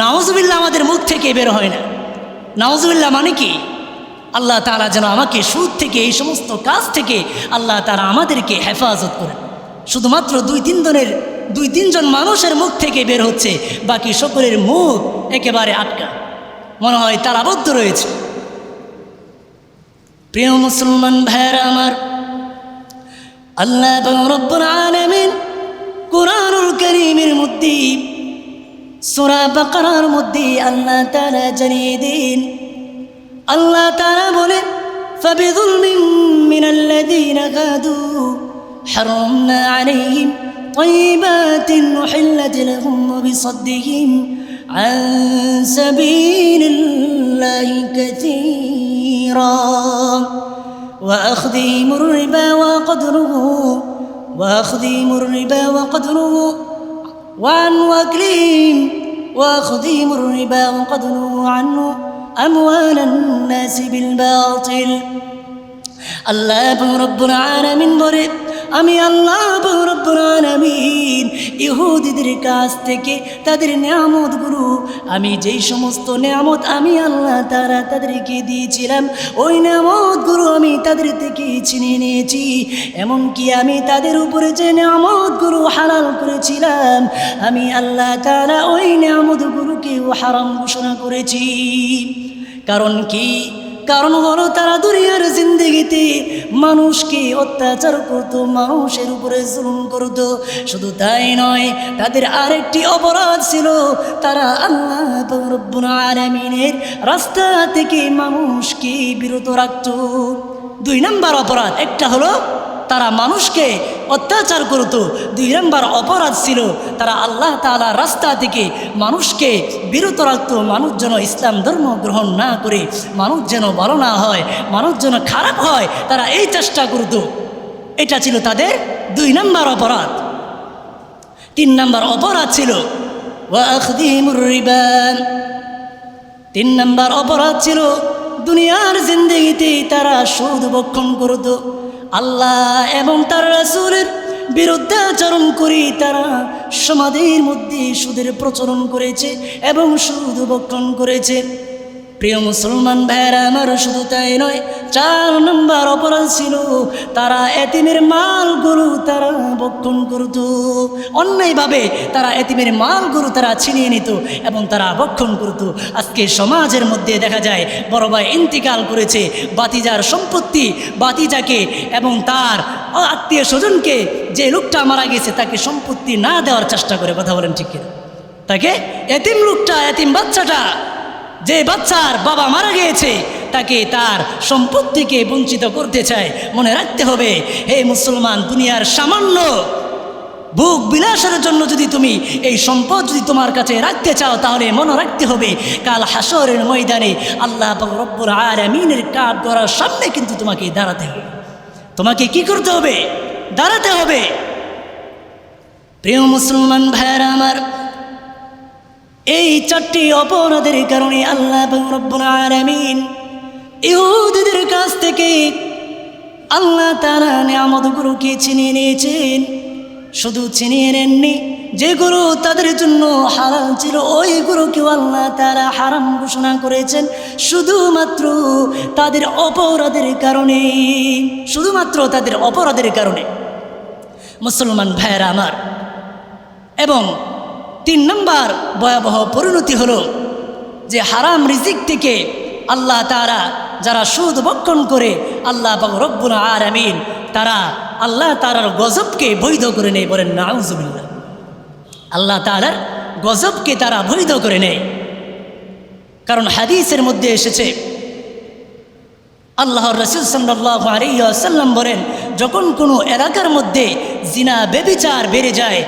নাউজুবিল্লাহ আমাদের মুখ থেকে বের হয় না। নাউজুবিল্লাহ মানে কি? আল্লাহ তাআলা যেন আমাকে সুদ থেকে, এই সমস্ত কাজ থেকে আল্লাহ তাআলা আমাদেরকে হেফাজত করেন। শুধুমাত্র 2-3 জন মানুষের মুখ থেকে বের হচ্ছে, বাকি সকলের মুখ একেবারে আটকা, মনে হয় তালাবদ্ধ রয়েছে। প্রিয় মুসলমান ভাইরা আমার, আল্লাহ রব্বুল আলামিন কুরআনুল কারীমের মধ্যে সূরা বাকারার মধ্যে আল্লাহ তাআলা জানিয়ে দেন, আল্লাহ তাআলা বলেন, ফাবিযুলমিন মিনাল্লাযীনা হাদু হারামনা আলাইহিম তাইয়্যিবাতিন উহিল্লাত লাহুম বিসাদ্দিহিম আন সাবিলিল্লাহি কাসীরা ওয়া আখযিহিমুর রিবা ওয়া قدره وعن وأخذهم الربا وقدره عنه أموال الناس بالباطل। আল্লাহ রব্বুল আলামিন বলে, আমি আল্লাহ রব্বুল আলামিন ইহুদিদের কাছ থেকে তাদের নিয়ামতগুলো, আমি যেই সমস্ত নিয়ামত আমি আল্লাহ তাআলা তাদেরকে দিয়েছিলাম, ওই নিয়ামতগুলো আমি তাদের থেকে ছিনিয়ে নিয়েছি। এমনকি আমি তাদের উপরে যে নিয়ামতগুলো হালাল করেছিলাম, আমি আল্লাহ তাআলা ওই নিয়ামতগুলোকেও হারাম ঘোষণা করেছি। কারণ কি? কারণ হলো তারা দুনিয়ার জিন্দেগিতে মানুষকে অত্যাচার করত, মানুষের উপরে জুলুম করত। শুধু তাই নয়, তাদের আরেকটি অপরাধ ছিল, তারা আল্লাহ রব্বুল আলামিনের রাস্তা থেকে মানুষকে বিরত রাখত। 2 নম্বর অপরাধ, একটা হলো তারা মানুষকে অত্যাচার করত, 2 নম্বর অপরাধ ছিল তারা আল্লাহ তাআলা রাস্তা থেকে মানুষকে বিরত রাখত। মানুষ যেন ইসলাম ধর্ম গ্রহণ না করে, মানুষ যেন ভালো না হয়, মানুষ যেন খারাপ হয়, তারা এই চেষ্টা করত। এটা ছিল তাদের 2 নম্বর অপরাধ। 3 নম্বর অপরাধ ছিল ওয়া আখযিহিমুর রিবা। 3 নম্বর অপরাধ ছিল দুনিয়ার জিন্দেগিতে তারা সুদ ভক্ষণ করত। আল্লাহ এবং তার রাসূলের বিরুদ্ধে আচরণ করে তারা সমাজের মধ্যে সুদের প্রচলন করেছে এবং সুদ ভক্ষণ করেছে। প্রিয় মুসলমান ভাইরা আমার, শুধু তাই নয়, 4 নম্বর অপরাধ ছিল তারা এতিমের মালগুলো তারা ভক্ষণ করত। অন্যায়ভাবে তারা এতিমের মালগুলো তারা ছিনিয়ে নিত এবং তারা ভক্ষণ করত। আজকে সমাজের মধ্যে দেখা যায় বড় ভাই ইন্তিকাল করেছে, বাতিজার সম্পত্তি বাতিজাকে এবং তার আত্মীয় স্বজনকে, যে লোকটা মারা গেছে তাকে সম্পত্তি না দেওয়ার চেষ্টা করে। কথা বলেন ঠিক কিনা? তাকে এতিম লোকটা, এতিম বাচ্চাটা, যে বাচ্চার বাবা মারা গিয়েছে, তাকে তার সম্পত্তিকে বঞ্চিত করতে চায়। মনে রাখতে হবে, হে মুসলমান, দুনিয়ার সামান্য ভোগ বিলাসের জন্য যদি তুমি এই সম্পদ যদি তোমার কাছে রাখতে চাও, তাহলে মনে রাখতে হবে কাল হাসরের ময়দানে আল্লাহ রব্বুল আলামিনের কাঠ গড়ার সামনে কিন্তু তোমাকে দাঁড়াতে হবে। তোমাকে কি করতে হবে? দাঁড়াতে হবে। প্রিয় মুসলমান ভাইরা আমার, এই 4টি অপরাধের কারণে আল্লাহ রব্বুল আলামিন ইহুদিদের কাছ থেকে আল্লাহ তাআলা নিয়ামতগুলোকে ছিনিয়ে নিয়েছেন। শুধু ছিনিয়ে নেননি, যেগুলো তাদের জন্য হালাল ছিল ওইগুলোকেও আল্লাহ তাআলা হারাম ঘোষণা করেছেন শুধুমাত্র তাদের অপরাধের কারণে, শুধুমাত্র তাদের অপরাধের কারণে। মুসলমান ভাইয়েরা আমার, এবং 3 নম্বর ভয়াবহ পরিণতি হলো যে হারাম রিজিক থেকে আল্লাহ তাআলা যারা সুদ ভক্ষণ করে আল্লাহ রব্বুল আলামিন তারা আল্লাহ তাআলার গজবকে বৈধ করে নেয়। বলেন নাউজুবিল্লাহ। আল্লাহ তাআলার গজবকে তারা বৈধ করে নেয়। কারণ হাদিসের মধ্যে এসেছে আল্লাহর রাসূল সাল্লাল্লাহু আলাইহি ওয়াসাল্লাম বলেন, যখন কোনো এলাকার মধ্যে জিনা ব্যভিচার বেড়ে যায়,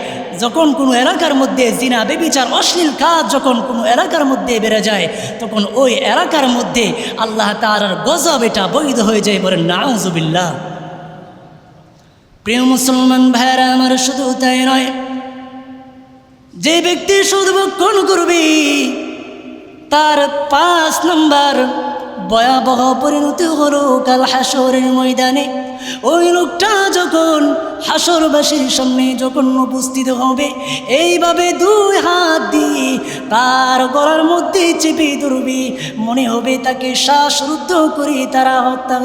যখন কোনো এলাকার মধ্যে জিনা ব্যভিচার অশ্লীল কাজ যখন কোনো এলাকার মধ্যে বেড়ে যায়, তখন ওই এলাকার মধ্যে আল্লাহ তাআলার গজব এটা বৈধ হয়ে যায়। বলেন নাউজুবিল্লাহ। প্রিয় মুসলমান ভাইরা আমার, শুধু তাই নয়, যে ব্যক্তি সুদ ভক্ষণ করবে তার 5 নম্বর ভয়াবহ পরিণতি হলো কাল হাসরের ময়দানে ওই লোকটা যখন হাসরবাসীর সামনে যখন উপস্থিত হবে, এইভাবে 2 হাত দিয়ে তার গলার মধ্যে চেপে ধরবে, মনে হবে তাকে শ্বাসরুদ্ধ করে তারা হত্যা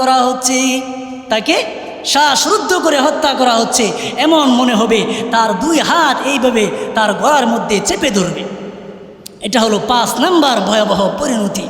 করা হচ্ছে, তাকে শ্বাসরুদ্ধ করে হত্যা করা হচ্ছে, এমন মনে হবে। তার 2 হাত এইভাবে তার গলার মধ্যে চেপে ধরবে। এটা হলো 5 নম্বর ভয়াবহ পরিণতি।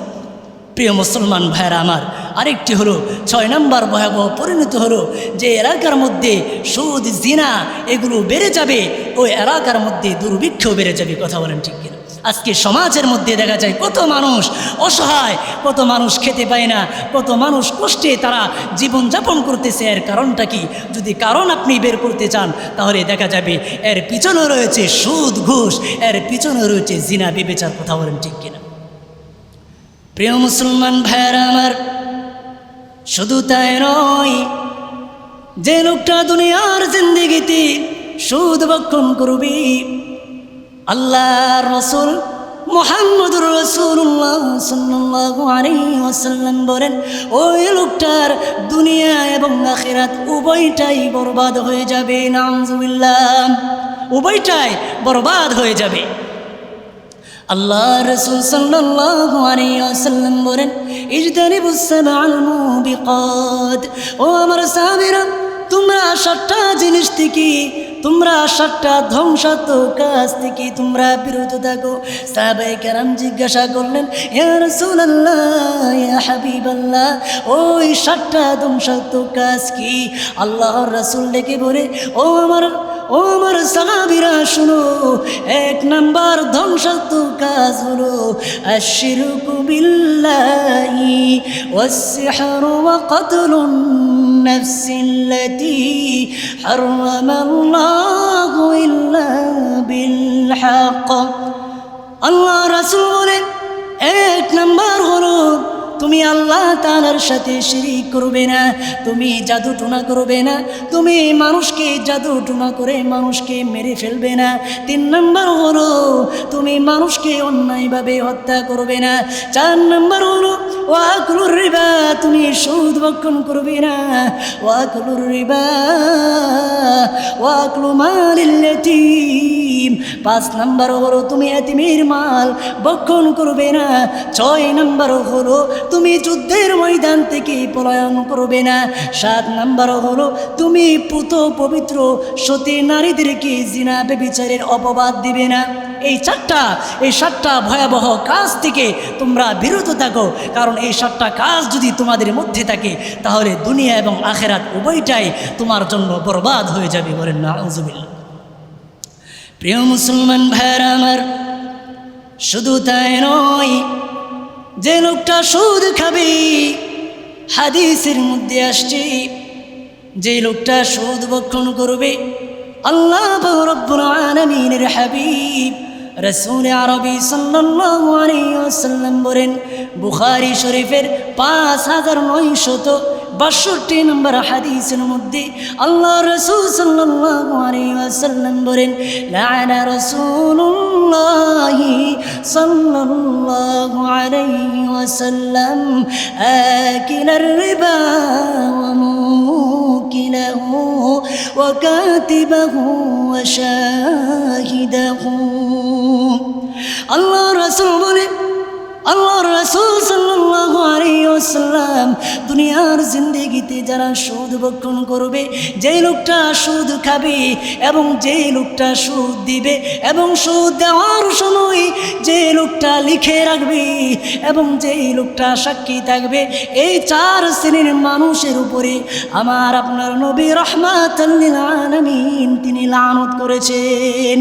প্রিয় মুসলমান ভাইরা আমার, আরেকটি হলো 6 নম্বর ভয়াবহ পরিণতি হলো যে এলাকার মধ্যে সুদ জিনা এগুলো বেড়ে যাবে, ওই এলাকার মধ্যে দুর্ভিক্ষ বেড়ে যাবে। কথা বলেন ঠিক কিনা? আজকে সমাজের মধ্যে দেখা যায় কত মানুষ অসহায়, কত মানুষ খেতে পায় না, কত মানুষ কষ্টে তারা জীবনযাপন করতেছে। এর কারণটা কি? যদি কারণ আপনি বের করতে চান তাহলে দেখা যাবে এর পিছনে রয়েছে সুদ ঘুষ, এর পিছনে রয়েছে জিনা ব্যভিচার। কথা বলেন ঠিক কিনা? প্রিয় মুসলমান ভাইরা আমার, শুধু তাই নয়, যে লোকটা দুনিয়ার জিন্দেগিতে সুদ ভক্ষণ করবে, আল্লাহর রাসূল মুহাম্মদুর রাসূলুল্লাহ সাল্লাল্লাহু আলাইহি ওয়াসাল্লাম বলেন, ওই লোকটার দুনিয়া এবং আখিরাত উভয়টাই বরবাদ হয়ে যাবে। নাউজুবিল্লাহ। উভয়টাই বরবাদ হয়ে যাবে। আল্লাহর রাসূল সাল্লাল্লাহু আলাইহি ওয়াসাল্লাম বলেন, ইজতানিবুস সাবআল মুবিকাত। ও আমার সাহাবীরা, তোমরা 7টা জিনিস থেকে, তোমরা 7টা ধ্বংসাত্মক কাজ থেকে তোমরা বিরত থাকো। সাহাবায়ে কেরাম জিজ্ঞাসা করলেন, ইয়া রাসূলুল্লাহ, ইয়া হাবিবাল্লাহ, ওই 7টা ধ্বংসাত্মক কাজ কি? আল্লাহর রাসূল ডেকে বলে, ও আমার সাহাবীরা শুনো, 1 নম্বর ধ্বংসাত্মক কাজ হলো আশরিকু বিল্লাহি ওয়াস-সিহরু ওয়া কাতলুন নাফসিল্লাতী হারামাল্লাহু ইল্লা বিল হক। আল্লাহ রাসূল বলেন, 1 নম্বর হলো তুমি আল্লাহ তাআলার সাথে শিরিক করবে না, তুমি জাদু টোনা করবে না, তুমি মানুষকে জাদু টোনা করে মানুষকে মেরে ফেলবে না। 3 নম্বর হলো তুমি মানুষকে অন্যায়ভাবে হত্যা করবে না। 4 নম্বর হলো ওয়াকুলুর রিবা, তুমি সুদ ভক্ষণ করবে না। ওয়াকুলুর রিবা ওয়াকুলু মালিল ইয়াতীম। 5 নম্বর হলো তুমি এতিমের মাল ভক্ষণ করবে না। 6 নম্বর হলো তুমি যুদ্ধের ময়দান থেকে পলায়ন করবে না। 7 নম্বর হলো তুমি পুত পবিত্র সতী নারীদেরকে জিনা ব্যভিচারের অপবাদ দিবে না। এই 7টা ভয়াবহ কাজ থেকে তোমরা বিরত থাকো, কারণ এই 7টা কাজ যদি তোমাদের মধ্যে থাকে তাহলে দুনিয়া এবং আখিরাত উভয়টাই তোমার জন্য বরবাদ হয়ে যাবে। বলেন নাউজুবিল্লাহ। প্রিয় মুসলমান ভাইরা আমার, শুধু তাই নয়, যে লোকটা সুদ খাবে, হাদিসের মধ্যে আসছে, যে লোকটা সুদ ভক্ষণ করবে, আল্লাহ রাব্বুল আলামিনের হাবিব রাসূল আরবি সাল্লাল্লাহু আলাইহি ওয়াসাল্লাম বলেন, বুখারী শরীফের 5962 নম্বর হাদিসের মধ্যে আল্লাহ রাসূল সাল্লাল্লাহু আলাইহি ওয়াসাল্লাম বলেন, লাআনা রাসূলুল্লাহি সাল্লাল্লাহু আলাইহি ওয়াসাল্লাম আকিলার রিবা ওয়া موكله وكاتبه وشاهده الله رسول বলে আল্লাহর রাসূল সাল্লাল্লাহু আলাইহি ওয়াসাল্লাম দুনিয়ার জিন্দেগিতে যারা সুদ ভক্ষণ করবে, যে লোকটা সুদ খাবে এবং যে লোকটা সুদ দিবে এবং সুদ দেওয়ার সময় যে লোকটা লিখে রাখবে এবং যে লোকটা সাক্ষী থাকবে, এই চার শ্রেণীর মানুষের উপরে আমার আপনার নবী রাহমাতাল লিল আলামিন তিনি লানত করেছেন।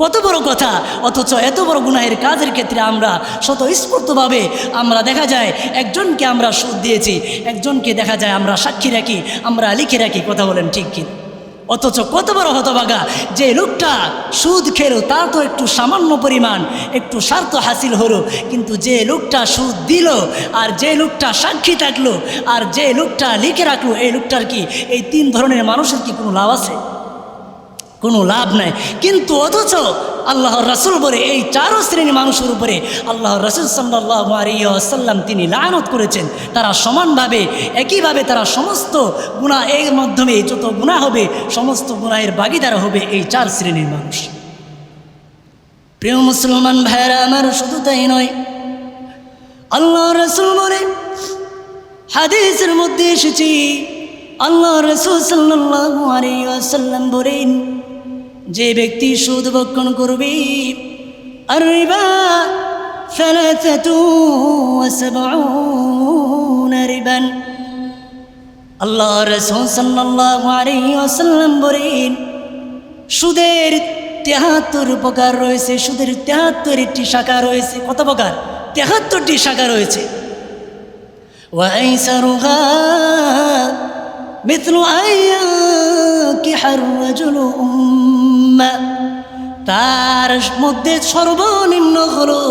কত বড় কথা! অথচ এত বড় গুনাহের কাজের ক্ষেত্রে আমরা স্বতঃস্ফূর্তভাবে আমরা দেখা যায় একজনকে আমরা সুদ দিয়েছি, একজনকে দেখা যায় আমরা সাক্ষী রাখি, আমরা লিখে রাখি। কথা বলেন ঠিক কি? অথচ কত বড় হতভাগা যে লোকটা সুদ খেলো, তার তো একটু সামান্য পরিমাণ একটু স্বার্থ হাসিল হলো, কিন্তু যে লোকটা সুদ দিল আর যে লোকটা সাক্ষী থাকলো আর যে লোকটা লিখে রাখলো, এই লোকটার কি, এই তিন ধরনের মানুষের কি কোনো লাভ আছে? কোনো লাভ নাই। কিন্তু অথচ আল্লাহর রাসূল বলে এই চারো শ্রেণীর মানুষের উপরে আল্লাহর রাসূল সাল্লাল্লাহু আলাইহি ওয়াসাল্লাম তিনি লানত করেছেন। তারা সমানভাবে একইভাবে তারা সমস্ত গুনাহ এর মাধ্যমে যত গুনাহ হবে সমস্ত গুনাহের ভাগীদার হবে এই চার শ্রেণীর মানুষ। প্রিয় মুসলমান ভাইরা আমার, শুধু তাই নয়, আল্লাহর রাসূল বলে হাদিসের মধ্যে এসেছে, আল্লাহর রাসূল সাল্লাল্লাহু আলাইহি ওয়াসাল্লাম বলেন, যে ব্যক্তি সুদ ভক্ষণ করবে, আর রিবা 73 রিবান, আল্লাহর রাসূল সাল্লাল্লাহু আলাইহি ওয়াসাল্লাম বলেন সুদের 73 প্রকার রয়েছে, সুদের 73টি শাখা রয়েছে। কত প্রকার? 73টি শাখা রয়েছে। ওয়া আইসারুহা মিথলু আইয়াকিহার রাজুলু উম্মা, তার মধ্যে সর্বনিম্ন হলো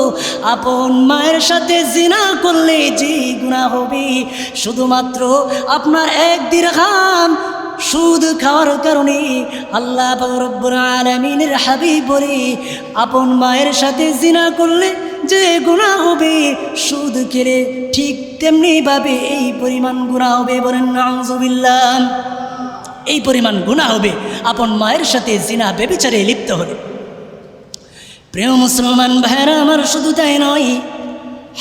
আপন মায়ের সাথে জিনা করলে যে গুনাহ হবে, শুধুমাত্র আপনার 1 দিরহাম সুদ খাওয়ার কারণে আল্লাহ পাক রব্বুল আলামিনের হাবিব বলে আপন মায়ের সাথে জিনা করলে যে গুনাহ হবে, সুদ খেলে ঠিক তেমনিভাবে এই পরিমাণ গুনাহ হবে। বলেন নাউযুবিল্লাহ। এই পরিমাণ গুনাহ হবে আপন মায়ের সাথে জিনা ব্যভিচারে লিপ্ত হলে। প্রিয় মুসলমান ভাইরা আমার, শুধু তাই নয়,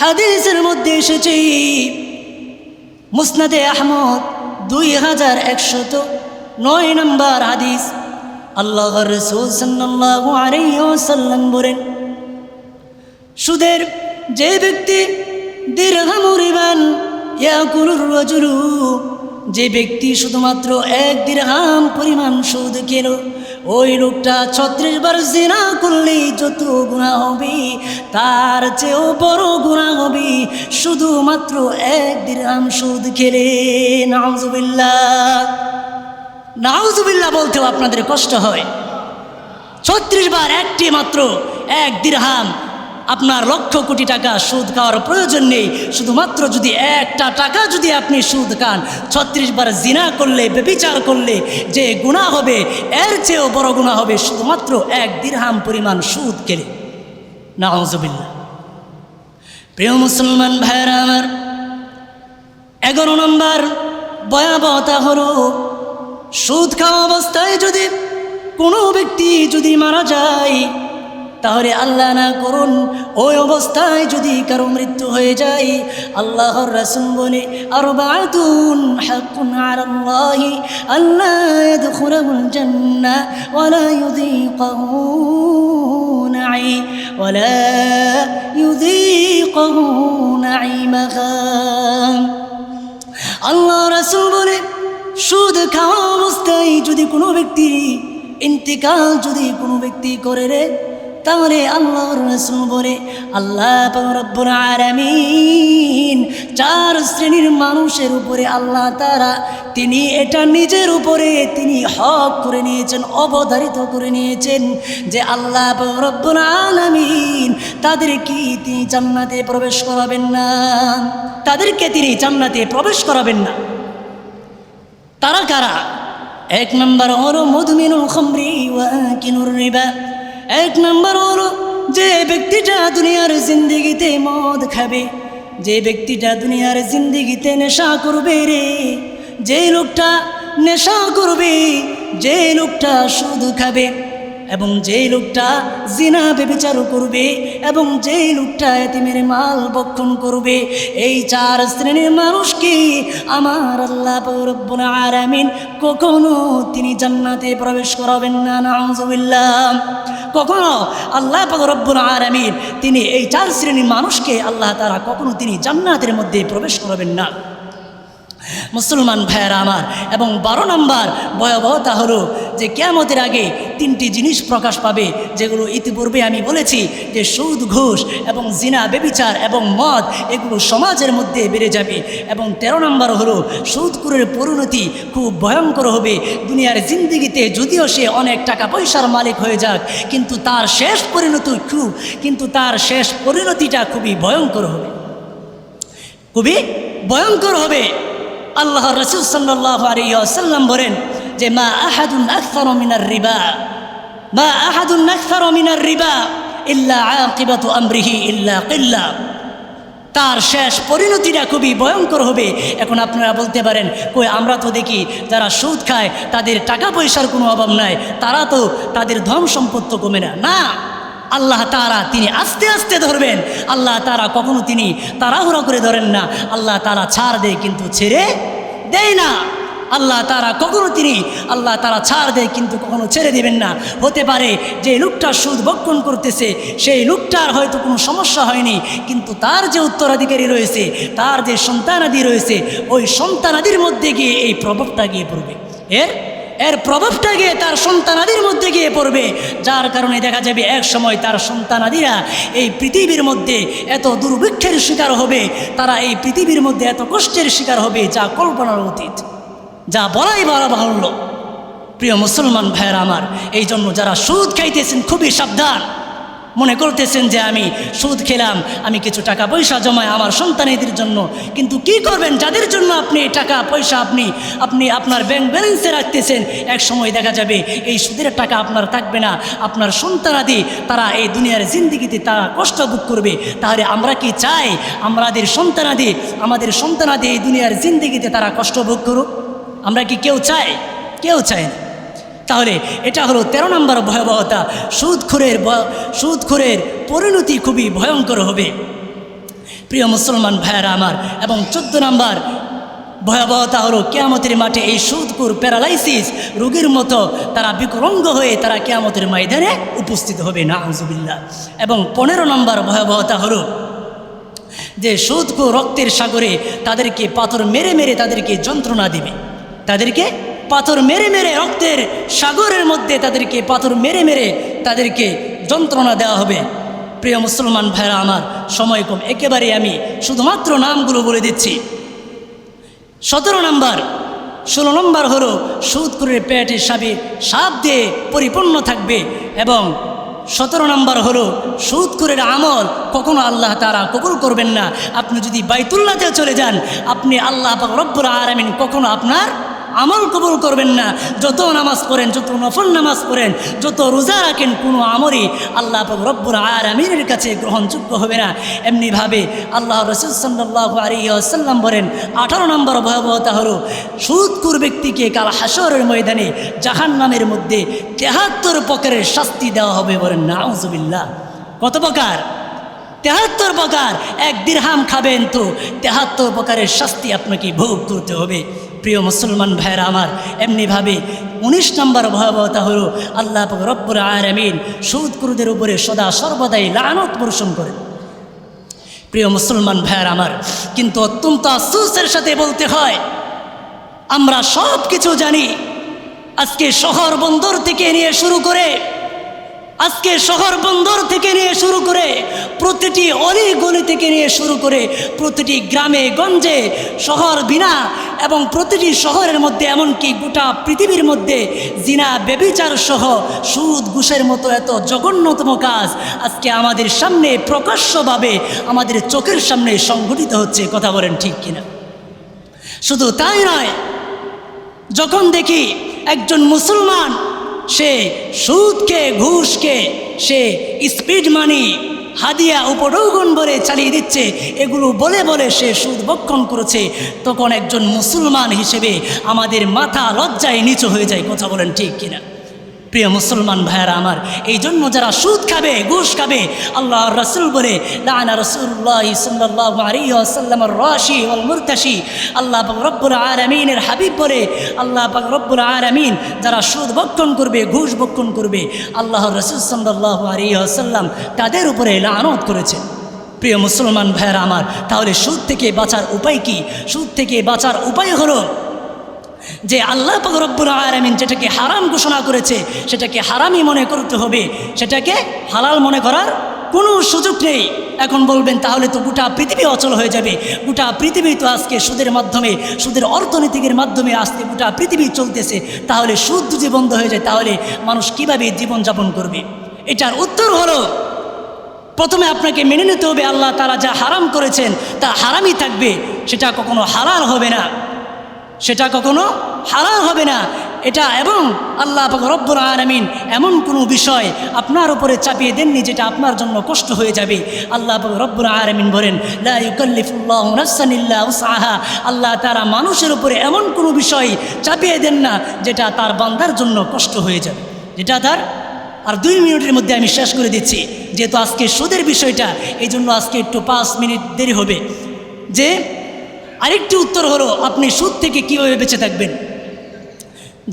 হাদিসের মধ্যে এসেছে মুসনাদে আহমদ 2109 নম্বর হাদিস, আল্লাহর রাসূল সাল্লাল্লাহু আলাইহি ওয়াসাল্লাম বলেন, সুদের যে ব্যক্তি দিরহাম রিবান ইয়াকুলুর রাজুলু, যে ব্যক্তি শুধুমাত্র 1 দিরহাম পরিমাণ সুদ খেল, ওই লোকটা 36 বার জিনা করলে যত গুনাহ হবে তার চেয়েও বড় গুনাহ হবে শুধুমাত্র 1 দিরহাম সুদ খেলে। নাউযুবিল্লাহ। নাউযুবিল্লাহ বলতেও আপনাদের কষ্ট হয়। 36 বার একটি মাত্র 1 দিরহাম, আপনার লক্ষ কোটি টাকা সুদ খাওয়ার প্রয়োজন নেই। শুধুমাত্র যদি 1টা টাকা যদি আপনি সুদ খান, 36 বার জিনা করলে, ব্যভিচার করলে যে গুনাহ হবে এর চেয়েও বড় গুনাহ হবে শুধুমাত্র 1 দিরহাম পরিমাণ সুদ খেলে। নাউযুবিল্লাহ। প্রিয় মুসলমান ভাইরা আমার, 11 নম্বর ভয়াবহতা হলো সুদ খাওয়া অবস্থায় যদি কোনো ব্যক্তি যদি মারা যায়, তাহলে আল্লাহ না করুন ওই অবস্থায় যদি কারো মৃত্যু হয়ে যায়, আল্লাহর রাসূল বলে আরবাআতুন হাক্কুন আলাল্লাহি আল্লা ইয়াদখুলুল জান্নাহ ওয়ালা ইউযীকুহু নাঈমাহা। আল্লাহ রাসূল বলে সুদ খাওয়া অবস্থায় যদি কোনো ব্যক্তি ইন্তিকাল যদি কোনো ব্যক্তি করে রে, তাহলে আল্লাহর রাসূল বলে আল্লাহ পাক রব্বুল আলামিন 4 শ্রেণীর মানুষের উপরে আল্লাহ তাআলা তিনি এটা নিজের উপরে তিনি হক করে নিয়েছেন, অবধারিত করে নিয়েছেন যে আল্লাহ পাক রব্বুল আলামিন তাদেরকে তিনি জান্নাতে প্রবেশ করাবেন না, তাদেরকে তিনি জান্নাতে প্রবেশ করাবেন না। তারা কারা? 1 নম্বর হলো মুদমিনুল খামরি ওয়া আকিলুর রিবা। 1 নম্বর হলো যে ব্যক্তিটা দুনিয়ার জিন্দেগিতে মদ খাবে, যে ব্যক্তিটা দুনিয়ার জিন্দেগিতে নেশা করবে রে, যে লোকটা নেশা করবে, যে লোকটা সুদ খাবে, এবং যেই লোকটা জিনা ব্যভিচার করবে, এবং যেই লোকটা এতিমের মাল ভক্ষণ করবে, এই চার শ্রেণীর মানুষকে আমার আল্লাহ রব্বুল আলামিন কখনো তিনি জান্নাতে প্রবেশ করাবেন না। নাউযুবিল্লাহ। কখনো আল্লাহ রব্বুল আলামিন তিনি এই চার শ্রেণীর মানুষকে আল্লাহ তাআলা কখনো তিনি জান্নাতের মধ্যে প্রবেশ করাবেন না। মুসলমান ভাইয়েরা আমার, এবং 12 নম্বর ভয়াবহতা হলো যে কিয়ামতের আগে 3টি জিনিস প্রকাশ পাবে, যেগুলো ইতিপূর্বে আমি বলেছি যে সুদ, ঘুষ এবং জিনা ব্যভিচার এবং মদ, এগুলো সমাজের মধ্যে বেড়ে যাবে। এবং 13 নম্বর হলো সুদখোরের পরিণতি খুব ভয়ঙ্কর হবে। দুনিয়ার জিন্দেগিতে যদিও সে অনেক টাকা পয়সার মালিক হয়ে যাক, কিন্তু তার শেষ পরিণতিটা খুবই ভয়ঙ্কর হবে, খুবই ভয়ঙ্কর হবে। আল্লাহ রাসূল সাল্লাল্লাহু আলাইহি ওয়াসাল্লাম বলেন যে মা আহাদুন আকসারু মিনার রিবা ইল্লা আকিবাতু আমরিহি ইল্লা কিল্লা। তার শেষ পরিণতিটা খুবই ভয়ঙ্কর হবে। এখন আপনারা বলতে পারেন, কই আমরা তো দেখি যারা সুদ খায় তাদের টাকা পয়সার কোনো অভাব নাই, তারা তো তাদের ধন সম্পদ তো কমে না। না, আল্লাহ তাআলা তিনি আস্তে আস্তে ধরবেন। আল্লাহ তাআলা কখনো তিনি তাড়াহুড়া করে ধরেন না। আল্লাহ তাআলা ছাড় দেয় কিন্তু ছেড়ে দেয় না। আল্লাহ তাআলা ছাড় দেয় কিন্তু কখনো ছেড়ে দেবেন না। হতে পারে যে লোকটা সুদ ভক্ষণ করতেছে সেই লোকটার হয়তো কোনো সমস্যা হয়নি, কিন্তু তার যে উত্তরাধিকারী রয়েছে, তার যে সন্তানাদি রয়েছে, ওই সন্তানাদির মধ্যে গিয়ে এই প্রভাবটা গিয়ে পড়বে, এর প্রভাবটা গিয়ে তার সন্তানাদির মধ্যে গিয়ে পড়বে। যার কারণে দেখা যাবে এক সময় তার সন্তানাদিরা এই পৃথিবীর মধ্যে এত দুর্ভিক্ষের শিকার হবে, তারা এই পৃথিবীর মধ্যে এত কষ্টের শিকার হবে যা কল্পনার অতীত, যা বলাই বাহুল্য। প্রিয় মুসলমান ভাইয়েরা আমার, এই জন্য যারা সুদ খাইতেছেন খুবই সাবধান। মনে করতেছেন যে আমি সুদ খেলাম, আমি কিছু টাকা পয়সা জমাই আমার সন্তানেদের জন্য, কিন্তু কি করবেন যাদের জন্য আপনি টাকা পয়সা আপনি আপনার ব্যাংক ব্যালেন্সে রাখতেছেন, এক সময় দেখা যাবে এই সুদের টাকা আপনার থাকবে না, আপনার সন্তানাদি তারা এই দুনিয়ার জিন্দেগিতে তারা কষ্ট ভোগ করবে। তাহলে আমরা কি চাই আমাদের সন্তানাদি এই দুনিয়ার জিন্দেগিতে তারা কষ্ট ভোগ করুক? আমরা কি কেউ চাই? কেউ চায় না। তাহলে এটা হলো 13 নম্বর ভয়াবহতা। সুদখোরের পরিণতি খুবই ভয়ঙ্কর হবে প্রিয় মুসলমান ভাইয়েরা আমার। এবং 14 নম্বর ভয়াবহতা হলো কিয়ামতের মাঠে এই সুদখোর প্যারালাইসিস রোগীর মতো তারা বিকলাঙ্গ হয়ে তারা কিয়ামতের ময়দানে উপস্থিত হবে, নাউযুবিল্লাহ। এবং 15 নম্বর ভয়াবহতা হলো যে সুদখোর রক্তের সাগরে তাদেরকে পাথর মেরে মেরে তাদেরকে যন্ত্রণা দিবে, তাদেরকে পাথর মেরে মেরে রক্তের সাগরের মধ্যে তাদেরকে পাথর মেরে মেরে তাদেরকে যন্ত্রণা দেওয়া হবে। প্রিয় মুসলমান ভাইরা আমার, সময় কম, একেবারে আমি শুধুমাত্র নামগুলো বলে দিচ্ছি। 17 নম্বর 16 নম্বর হলো সুদখোরের পেটে সাপ দিয়ে পরিপূর্ণ থাকবে। এবং 17 নম্বর হলো সুদখোরের আমল কখনো আল্লাহ তাআলা কবুল করবেন না। আপনি যদি বাইতুল্লাহতে চলে যান, আপনি আল্লাহ পাক রব্বুল আলামিন কখনো আপনার আমল কবুল করবেন না। যত নামাজ পড়েন, যত নফল নামাজ পড়েন, যত রোজা রাখেন, কোনো আমলই আল্লাহ পাক রব্বুল আলামিনের কাছে গ্রহণযোগ্য হবে না। এমনিভাবে আল্লাহ রাসূল সাল্লাল্লাহু আলাইহি ওয়াসাল্লাম বলেন 18 নম্বর ভয়াবহতা হলো সুদখোর ব্যক্তিকে কাল হাসরের ময়দানে জাহান্নামের মধ্যে 73 প্রকারের শাস্তি দেওয়া হবে। বলেন নাউযুবিল্লাহ। কত প্রকার? 73 প্রকার। 1 দিরহাম খাবেন তো 73 প্রকারের শাস্তি আপনাকে ভোগ করতে হবে প্রিয় মুসলমান ভাইরা আমার। এমনিভাবে 19 নম্বর ভয়াবহতা হলো আল্লাহ পাক রব্বুল আলামিন সুদখোরদের উপরে সদা সর্বদাই লানত বর্ষণ করেন প্রিয় মুসলমান ভাইরা আমার। কিন্তু অত্যন্ত আফসোসের সাথে বলতে হয়, আমরা সব কিছু জানি। আজকে শহর বন্দর থেকে নিয়ে শুরু করে প্রতিটি অলি গলি থেকে নিয়ে শুরু করে প্রতিটি গ্রামে গঞ্জে শহর বিনা এবং প্রতিটি শহরের মধ্যে, এমনকি গোটা পৃথিবীর মধ্যে জিনা ব্যভিচার সহ সুদ ঘুষের মতো এত জঘন্যতম কাজ আজকে আমাদের সামনে প্রকাশ্যভাবে আমাদের চোখের সামনে সংঘটিত হচ্ছে। কথা বলেন ঠিক কিনা? শুধু তাই নয়, যখন দেখি একজন মুসলমান সে সুদকে ঘুষকে সে স্পিড মানি হাদিয়া উপঢৌকন বলে চালিয়ে দিচ্ছে, এগুলো বলে বলে সে সুদ ভক্ষণ করেছে, তখন একজন মুসলমান হিসেবে আমাদের মাথা লজ্জায় নিচু হয়ে যায়। কথা বলেন ঠিক কিনা? প্রিয় মুসলমান ভাইয়ারা আমার, এই জন্য যারা সুদ খাবে, ঘুষ খাবে, আল্লাহর রাসূল বলে লাআনা রাসূলুল্লাহ সাল্লাল্লাহু আলাইহি ওয়াসাল্লাম আর-রাশি ওয়াল মুরতাশি, আল্লাহ পাক রব্বুল আলামিনের হাবিব বলে আল্লাহ পাক রব্বুল আলামিন যারা সুদ ভক্ষণ করবে, ঘুষ ভক্ষণ করবে, আল্লাহর রাসূল সাল্লাল্লাহু আলাইহি ওয়াসাল্লাম তাদের উপরে লানত করেছেন। প্রিয় মুসলমান ভাইয়ারা আমার, তাহলে সুদ থেকে বাঁচার উপায় কি? সুদ থেকে বাঁচার উপায় হলো যে আল্লাহ পাক রব্বুল আলামিন যেটাকে হারাম ঘোষণা করেছে সেটাকে হারামই মনে করতে হবে, সেটাকে হালাল মনে করার কোনো সুযোগ নেই। এখন বলবেন তাহলে তো গোটা পৃথিবী অচল হয়ে যাবে। গোটা পৃথিবী তো আজকে সুদের মাধ্যমে, সুদের অর্থনীতির মাধ্যমে আজকে গোটা পৃথিবী চলতেছে, তাহলে সুদ যদি বন্ধ হয়ে যায় তাহলে মানুষ কীভাবে জীবনযাপন করবে? এটার উত্তর হলো, প্রথমে আপনাকে মেনে নিতে হবে আল্লাহ তাআলা যা হারাম করেছেন তা হারামই থাকবে, সেটা কখনো হালাল হবে না, সেটা কখনো হালাল হবে না। এটা এবং আল্লাহ পাক রব্বুল আলামিন এমন কোনো বিষয় আপনার উপরে চাপিয়ে দেননি যেটা আপনার জন্য কষ্ট হয়ে যাবে। আল্লাহ পাক রব্বুল আলামিন বলেন লা ইউকাল্লিফুল্লাহু নাফসান ইল্লা উসআহা, আল্লাহ তাআলা মানুষের উপরে এমন কোনো বিষয় চাপিয়ে দেন না যেটা তার বান্দার জন্য কষ্ট হয়ে যাবে, যেটা তার। আর 2 মিনিটের মধ্যে আমি শেষ করে দিচ্ছি, যেহেতু আজকে সুদের বিষয়টা, এই জন্য আজকে একটু 5 মিনিট দেরি হবে। যে আরেকটি উত্তর হলো আপনি সুদ থেকে কীভাবে বেঁচে থাকবেন।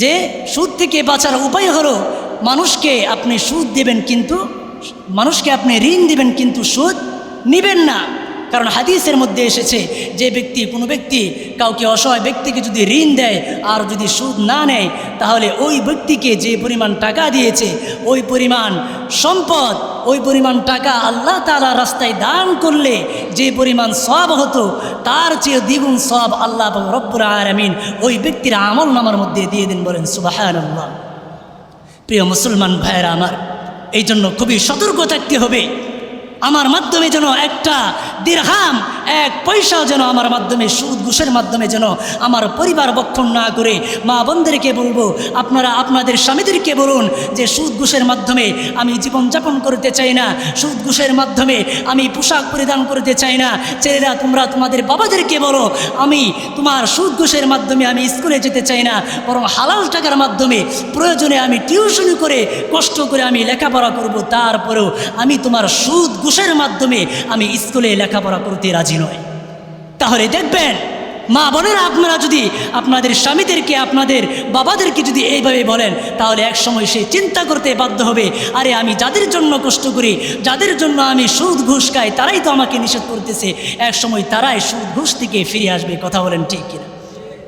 যে সুদ থেকে বাঁচার উপায় হলো মানুষকে আপনি সুদ দেবেন, কিন্তু মানুষকে আপনি ঋণ দিবেন কিন্তু সুদ নেবেন না। কারণ হাদিসের মধ্যে এসেছে যে ব্যক্তি, কোনো ব্যক্তি কাউকে অসহায় ব্যক্তিকে যদি ঋণ দেয় আর যদি সুদ না নেয়, তাহলে ওই ব্যক্তিকে যে পরিমাণ টাকা দিয়েছে ওই পরিমাণ সম্পদ, ওই পরিমাণ টাকা আল্লাহ তাআলার রাস্তায় দান করলে যে পরিমাণ সওয়াব হতো তার চেয়ে দ্বিগুণ সওয়াব আল্লাহ রব্বুল আলামিন ওই ব্যক্তির আমলনামার মধ্যে দিয়ে দেন। বলেন সুবহানাল্লাহ। প্রিয় মুসলমান ভাইয়েরা আমার, এই জন্য খুবই সতর্ক থাকতে হবে। আমার মাধ্যমে যেন একটা দিরহাম, 1 পয়সাও যেন আমার মাধ্যমে সুদ ঘুষের মাধ্যমে যেন আমার পরিবার ভক্ষণ না করে। মা বোনদেরকে বলবো, আপনারা আপনাদের স্বামীদেরকে বলুন যে সুদ ঘুষের মাধ্যমে আমি জীবনযাপন করতে চাই না, সুদ ঘুষের মাধ্যমে আমি পোশাক পরিধান করতে চাই না। ছেলেরা তোমরা তোমাদের বাবাদেরকে বলো, আমি তোমার সুদ ঘুষের মাধ্যমে আমি স্কুলে যেতে চাই না, বরং হালাল টাকার মাধ্যমে প্রয়োজনে আমি টিউশনি করে কষ্ট করে আমি লেখাপড়া করব, তারপরেও আমি তোমার সুদ ঘুষের মাধ্যমে আমি স্কুলে লেখাপড়া করতে রাজি নয়। তাহলে দেখবেন মা বোনেরা, আপনারা যদি আপনাদের স্বামীদেরকে, আপনাদের বাবাদেরকে যদি এইভাবে বলেন, তাহলে এক সময় সে চিন্তা করতে বাধ্য হবে, আরে আমি যাদের জন্য কষ্ট করি, যাদের জন্য আমি সুদ ঘুষ খাই, তারাই তো আমাকে নিষেধ করতেছে, এক সময় তারাই সুদ ঘুষ থেকে ফিরে আসবে। কথা বলেন ঠিক কিনা?